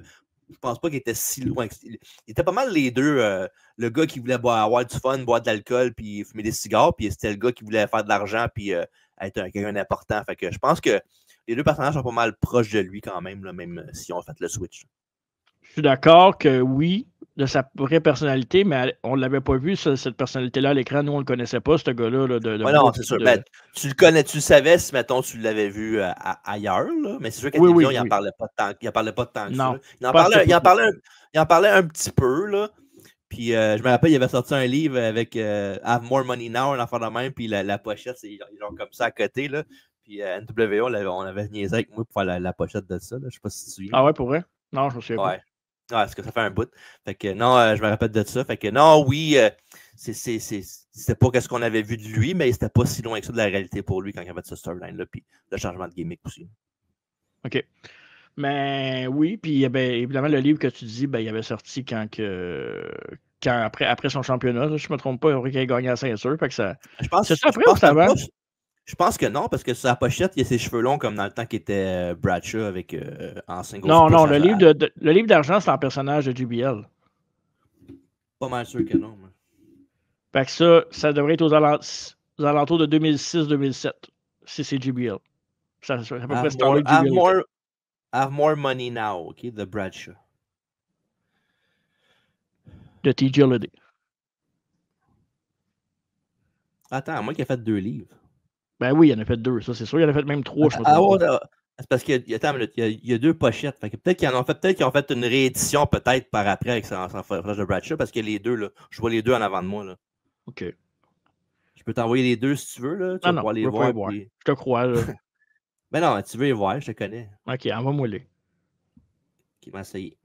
S2: je pense pas qu'il était si loin. Il était pas mal les deux, le gars qui voulait avoir du fun, boire de l'alcool, puis fumer des cigares, puis c'était le gars qui voulait faire de l'argent, puis être quelqu'un d'important. Fait que je pense que les deux personnages sont pas mal proches de lui quand même, là, même si on a fait le switch.
S1: Je suis d'accord que oui, de sa vraie personnalité, mais on ne l'avait pas vu, cette personnalité-là, à l'écran. Nous, on ne le connaissait pas, ce gars-là.
S2: Non, c'est sûr. Ben, tu le connais, tu le savais si, mettons, tu l'avais vu ailleurs, là. Mais c'est sûr qu'à la télévision, il n'en parlait pas de tant que ça. Il en parlait un petit peu, là. Puis, je me rappelle, il avait sorti un livre avec Have More Money Now, un enfant de même, puis la pochette, c'est genre comme ça à côté, là. Puis, NWO, on avait niaisé avec moi pour faire la pochette de ça, là. Je sais pas si tu te souviens.
S1: Ah ouais, pour vrai? Non, je me souviens pas.
S2: Ouais, parce que ça fait un bout. Fait que non, je me rappelle de ça. Fait que non, oui, c'était pas ce qu'on avait vu de lui, mais c'était pas si loin que ça de la réalité pour lui quand il y avait ce storyline-là, puis le changement de gimmick aussi.
S1: OK. Mais oui, puis évidemment, le livre que tu dis, il avait sorti après son championnat, là, je ne me trompe pas, il aurait gagné à Saint-Cyr. C'est ça après ou c'est avant?
S2: Je pense que non, parce que sur la pochette, il y a ses cheveux longs comme dans le temps qu'il était Bradshaw avec en single.
S1: Non, le livre d'argent, c'est un personnage de JBL.
S2: Pas mal sûr que non.
S1: Fait que ça devrait être aux alentours de 2006-2007, si c'est JBL. Ça à peu près JBL.
S2: Have More Money Now, OK, de Bradshaw.
S1: De TJ Ledy.
S2: Attends, moi qui a fait 2 livres.
S1: Ben oui, il en a fait 2, ça c'est sûr. Il en a fait même 3, je pense.
S2: C'est parce qu'il y a 2 pochettes. Fait que peut-être qu'ils ont fait une réédition peut-être par après avec son frère de Bradshaw, parce que les deux, là, je vois les deux en avant de moi. Là.
S1: OK.
S2: Je peux t'envoyer les deux si tu veux. Là. Tu vas pouvoir les voir.
S1: Puis... Je te crois. Là.
S2: Ben non, tu veux les voir, je te connais.
S1: OK, envoie-moi les.
S2: OK, m'a essayé.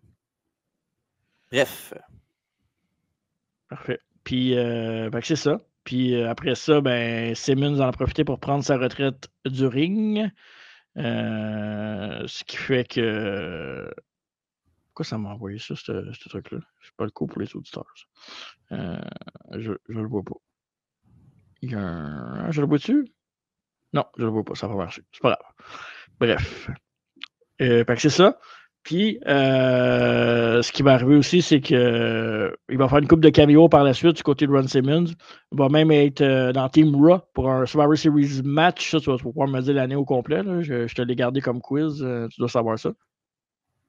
S2: Bref.
S1: Parfait. Puis, c'est ça. Puis après ça, Simmons en a profité pour prendre sa retraite du ring. Ce qui fait que. Pourquoi ça m'a envoyé ça, ce truc-là? C'est pas le coup pour les auditeurs. Je le vois pas. Il y a un. Je le vois dessus? Non, je le vois pas, ça va marcher. C'est pas grave. Bref. Fait que c'est ça. Puis, ce qui va arriver aussi, c'est qu'il va faire une coupe de caméo par la suite du côté de Ron Simmons. Il va même être dans Team Raw pour un Survivor Series match. Ça, tu vas pouvoir me dire l'année au complet. Là. Je te l'ai gardé comme quiz. Tu dois savoir ça.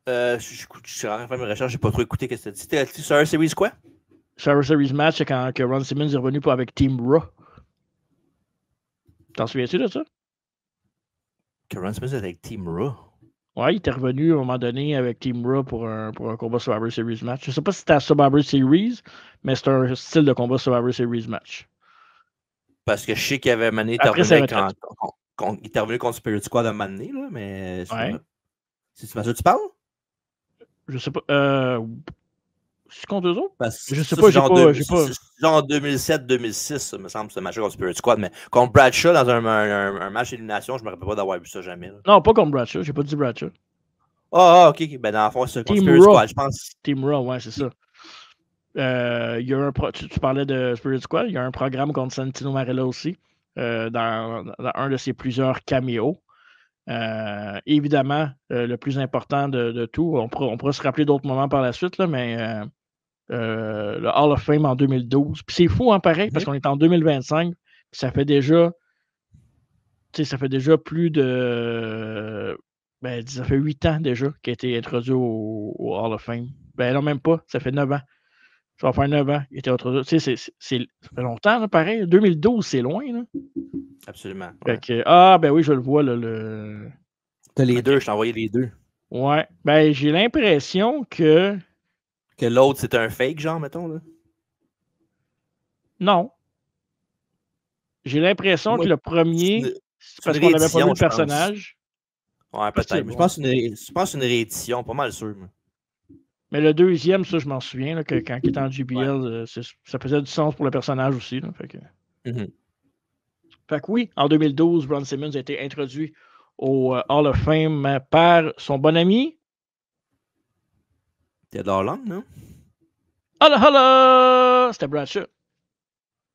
S2: Je suis en train de faire mes recherches. J'ai pas trop écouté ce que tu as dit. C'était Survivor Series quoi?
S1: Survivor Series match, c'est quand Ron Simmons est revenu avec Team Raw. T'en souviens-tu de ça?
S2: Que Ron Simmons est avec Team Raw?
S1: Ouais, il était revenu à un moment donné avec Team Raw pour un combat Survivor Series match. Je sais pas si c'était à Survivor Series, mais c'est un style de combat Survivor Series match.
S2: Parce que je sais qu'il avait mané, il était revenu contre Spirit Squad à mané, là, mais.
S1: Ouais.
S2: C'est ça que tu parles?
S1: Je sais pas. C'est contre eux autres?
S2: Je sais pas,
S1: j'ai pas.
S2: Genre 2007-2006, ça me semble, ce match-là contre Spirit Squad, mais contre Bradshaw dans un match d'élimination, je me rappelle pas d'avoir vu ça jamais. Là.
S1: Non, pas contre Bradshaw, j'ai pas dit Bradshaw.
S2: Ok. Ben, dans le fond, c'est contre Spirit Squad, je pense.
S1: Team Raw, ouais, c'est ça. Il y a tu parlais de Spirit Squad, il y a un programme contre Santino Marella aussi, dans un de ses plusieurs caméos. Évidemment, le plus important de tout, on pourra se rappeler d'autres moments par la suite, là, mais le Hall of Fame en 2012. Puis c'est fou, hein, pareil, parce qu'on est en 2025, ça fait déjà plus de... ça fait 8 ans déjà qu'il a été introduit au Hall of Fame. Ben non, même pas, ça fait 9 ans. Ça va faire 9 ans. Il était introduit. Ça fait longtemps, là, pareil. 2012, c'est loin. Là.
S2: Absolument.
S1: Ouais. Ben oui, je le vois. Là,
S2: T'as les deux, je t'ai envoyé les deux.
S1: Ouais. Ben, j'ai l'impression que...
S2: Que l'autre, c'est un fake, genre, mettons, là?
S1: Non. J'ai l'impression que le premier, c'est parce qu'on n'avait pas vu le personnage.
S2: Ouais, peut-être. Je pense que c'est une réédition, pas mal sûr.
S1: Mais le deuxième, ça, je m'en souviens, là, que quand il était en JBL, ça faisait du sens pour le personnage aussi. Là, fait que oui, en 2012, Ron Simmons a été introduit au Hall of Fame par son bon ami.
S2: Theodore Long, non?
S1: Holla! C'était Bradshaw.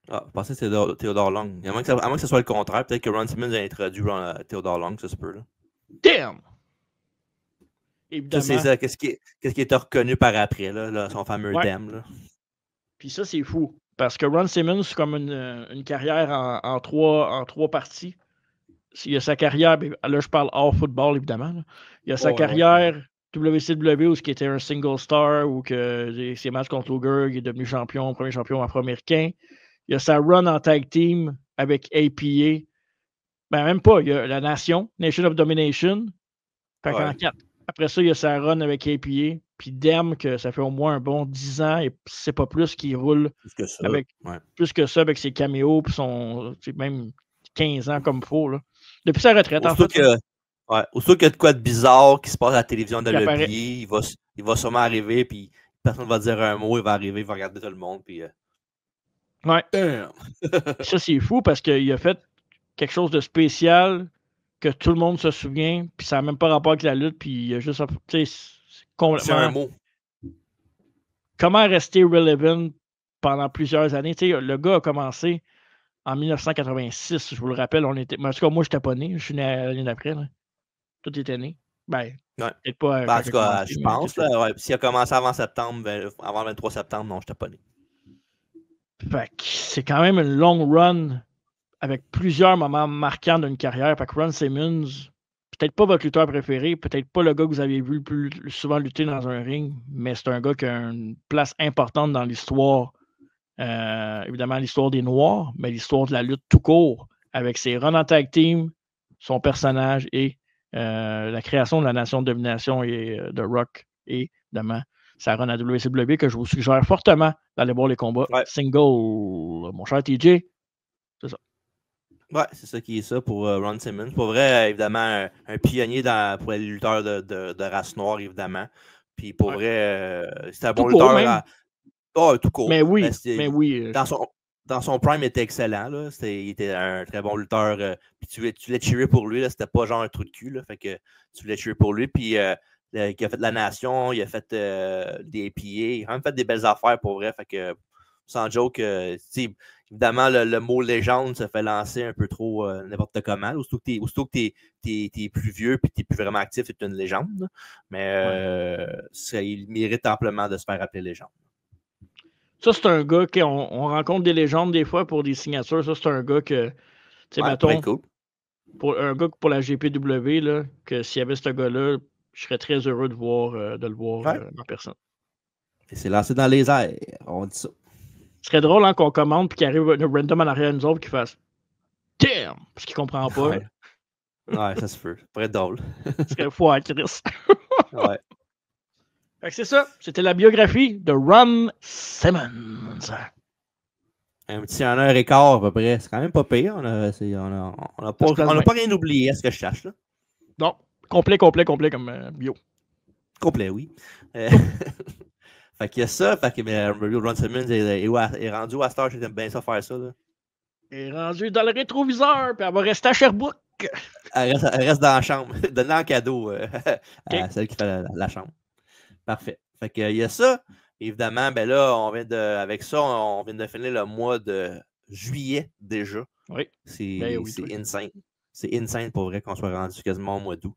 S2: Ah, je pensais que c'était Theodore Long. À moins que ce soit le contraire, peut-être que Ron Simmons a introduit Theodore Long, ça se peut. Là.
S1: Damn! Évidemment.
S2: Ça, c'est ça. Qu'est-ce qui était reconnu par après, là, son fameux Damn. Là.
S1: Puis ça, c'est fou. Parce que Ron Simmons, c'est comme une carrière en trois parties. Il y a sa carrière, là je parle hors football évidemment. Là. Il y a sa carrière WCW où il était un single star ou que ses matchs contre Luger, il est devenu premier champion afro-américain. Il y a sa run en tag team avec APA. Ben même pas, il y a la Nation of Domination. Fait qu'en 4. Après ça, il y a sa run avec APA. Puis Dem, que ça fait au moins un bon 10 ans et c'est pas plus qu'il roule plus que ça avec ses caméos puis même 15 ans comme il faut. Là. Depuis sa retraite, en fait.
S2: Aussitôt qu'il y a de quoi de bizarre qui se passe à la télévision de l'EPA, il va sûrement arriver, puis personne ne va dire un mot, il va arriver, il va regarder tout le monde, puis...
S1: Ouais. Ça, c'est fou parce qu'il a fait quelque chose de spécial que tout le monde se souvient, puis ça n'a même pas rapport avec la lutte, puis il a juste... complètement...
S2: C'est un mot.
S1: Comment rester relevant pendant plusieurs années? T'sais, le gars a commencé en 1986, je vous le rappelle. En tout cas, moi, je n'étais pas né. Je suis né l'année d'après. Tout était né. Peut-être pas...
S2: en tout cas, je pense. S'il a commencé avant septembre, avant le 23 septembre, non, je n'étais pas né.
S1: Fait que c'est quand même une long run avec plusieurs moments marquants d'une carrière. Fait que Ron Simmons, peut-être pas votre lutteur préféré, peut-être pas le gars que vous avez vu le plus souvent lutter dans un ring, mais c'est un gars qui a une place importante dans l'histoire. Évidemment, l'histoire des Noirs, mais l'histoire de la lutte tout court, avec ses runs en tag team, son personnage et la création de la Nation de Domination et de Rock, et évidemment, sa run à WCW, que je vous suggère fortement d'aller voir les combats single, mon cher TJ. C'est ça.
S2: Ouais, c'est ça qui est ça pour Ron Simmons. Pour vrai, évidemment, un pionnier pour les lutteurs de race noire, évidemment. Puis pour vrai, c'était un bon lutteur. Tout court.
S1: Mais oui, oui.
S2: Dans son prime, il était excellent. Là. Il était un très bon lutteur. Puis tu voulais cheerer pour lui. C'était pas genre un trou de cul. Là, fait que tu voulais cheerer pour lui. Puis il a fait la Nation, il a fait des APA. Il a même fait des belles affaires pour vrai. Fait que sans joke, évidemment, le mot légende se fait lancer un peu trop n'importe comment. Aussitôt que t'es plus vieux et que t'es plus vraiment actif, c'est une légende. Là. Mais il mérite amplement de se faire appeler légende.
S1: Ça, c'est un gars qu'on rencontre des légendes des fois pour des signatures. Ça, c'est un gars que, tu sais, mettons,
S2: cool.
S1: Un gars pour la GPW, là, que s'il y avait ce gars-là, je serais très heureux de le voir en personne.
S2: Et c'est lancé dans les airs, on dit ça.
S1: Ce serait drôle qu'on commande et qu'il arrive un random en arrière de nous autres qui fasse Damn! Parce qu'il comprend pas.
S2: Ouais, ça se peut. Ça pourrait être drôle.
S1: Ce serait fou à Chris.
S2: Ouais.
S1: Fait que c'est ça. C'était la biographie de Ron Simmons.
S2: Un petit 1h15 à peu près. C'est quand même pas pire. On n'a pas rien oublié à ce que je cherche. Là.
S1: Non. Complet comme bio.
S2: Complet, oui. Fait qu'il y a ça, fait que Ron Simmons est rendu à Star, j'aime bien ça faire ça. Là.
S1: Elle est rendue dans le rétroviseur, puis elle va rester à Sherbrooke.
S2: Elle reste dans la chambre. Donne-la en cadeau à
S1: OK.
S2: celle qui fait la chambre. Parfait. Fait que, il y a ça. Évidemment, ben là, avec ça, on vient de finir le mois de juillet déjà.
S1: Oui.
S2: C'est insane. C'est insane pour vrai qu'on soit rendu quasiment au mois d'août.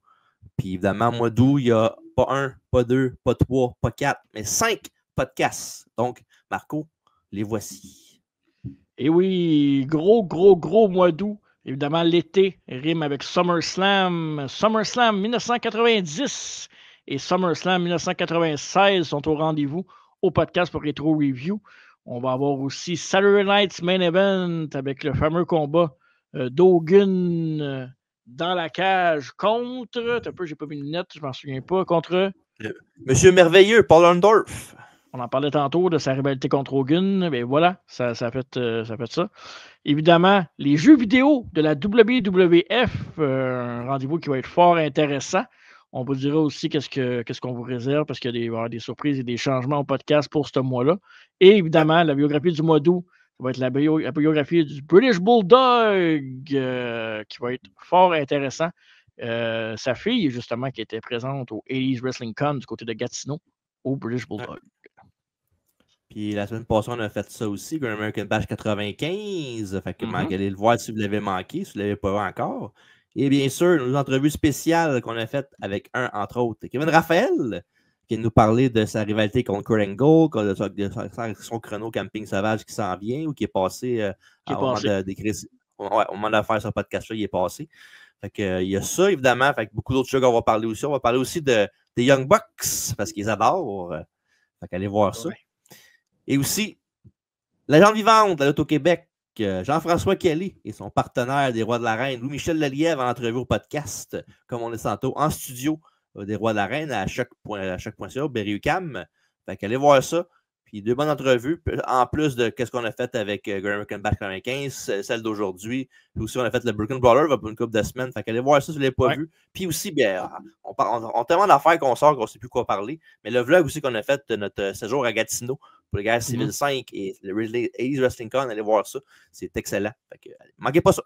S2: Puis évidemment, au mois d'août, il n'y a pas 1, pas 2, pas 3, pas 4, mais 5 podcasts. Donc, Marco, les voici.
S1: Et oui, gros mois d'août. Évidemment, l'été rime avec SummerSlam. SummerSlam 1990 et SummerSlam 1996 sont au rendez-vous au podcast pour Retro Review. On va avoir aussi Saturday Night's Main Event avec le fameux combat d'Hogan dans la cage contre. T'as peu, j'ai pas mis de lunettes, je m'en souviens pas. Contre.
S2: Monsieur Merveilleux, Paul Orndorff.
S1: On en parlait tantôt de sa rivalité contre Hogan. Mais voilà, ça a fait ça. Évidemment, les jeux vidéo de la WWF, un rendez-vous qui va être fort intéressant. On vous dira aussi qu'est-ce qu'on vous réserve parce qu'il va y avoir des surprises et des changements au podcast pour ce mois-là. Et évidemment, la biographie du mois d'août, ça va être la biographie du British Bulldog qui va être fort intéressant. Sa fille, justement, qui était présente au 80s Wrestling Con du côté de Gatineau, au British Bulldog.
S2: Puis la semaine passée, on a fait ça aussi, Grand American Bash 95. Fait que allez le voir si vous l'avez manqué, si vous ne l'avez pas vu encore. Et bien sûr, nos entrevues spéciales qu'on a faites avec entre autres, Kevin Raphaël, qui nous parlait de sa rivalité contre Kurt Angle, de son chrono Camping Sauvage qui s'en vient ou qui est passé au moment de faire ce podcast-là, il est passé. Fait que, il y a ça, évidemment. Fait que beaucoup d'autres choses qu'on va parler aussi. On va parler aussi des Young Bucks parce qu'ils adorent. Fait qu'allez voir ça. Et aussi, la légende vivante de l'Auto-Québec, Jean-François Kelly et son partenaire des Rois de l'Arène, Louis-Michel Lelièvre, en entrevue au podcast, comme on est tantôt, en studio des Rois de l'Arène à choc.ca, Berry-UQAM. Fait qu'allez voir ça. Puis 2 bonnes entrevues, en plus de ce qu'on a fait avec Grand American Bash 95, celle d'aujourd'hui. Puis aussi, on a fait le Broken Brawler pour une couple de semaines. Fait qu'allez voir ça si vous ne l'avez pas vu. Puis aussi, bien, on a tellement d'affaires qu'on sort qu'on ne sait plus quoi parler. Mais le vlog aussi qu'on a fait de notre séjour à Gatineau pour les Guerres civiles 5 et le 80s Wrestling Con, allez voir ça. C'est excellent. Fait que, manquez pas ça.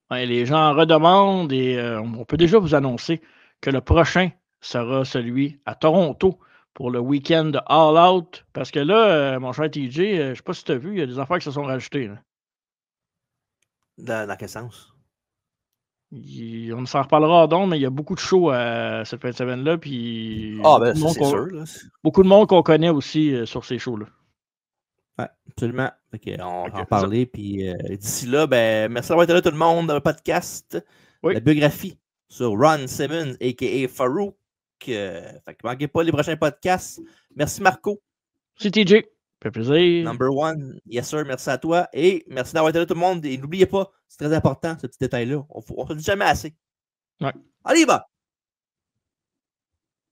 S1: Ouais, les gens en redemandent et on peut déjà vous annoncer que le prochain sera celui à Toronto pour le week-end de All Out. Parce que là, mon cher TJ, je ne sais pas si tu as vu, il y a des affaires qui se sont rajoutées.
S2: Là. Dans quel sens?
S1: On s'en reparlera donc, mais il y a beaucoup de shows à cette fin de semaine-là. Puis
S2: c'est sûr. Là.
S1: Beaucoup de monde qu'on connaît aussi sur ces shows-là.
S2: Oui, absolument. On va en parler. Puis d'ici là, ben, merci d'avoir été là tout le monde dans le podcast. Oui. La biographie sur Ron Simmons, a.k.a. Farouk. Fait que manquez pas les prochains podcasts. Merci Marco.
S1: C'est TJ. Ça fait plaisir.
S2: Number one. Yes sir, merci à toi. Et merci d'avoir été là tout le monde. Et n'oubliez pas, c'est très important ce petit détail-là. On ne le dit jamais assez.
S1: Ouais.
S2: Allez, va!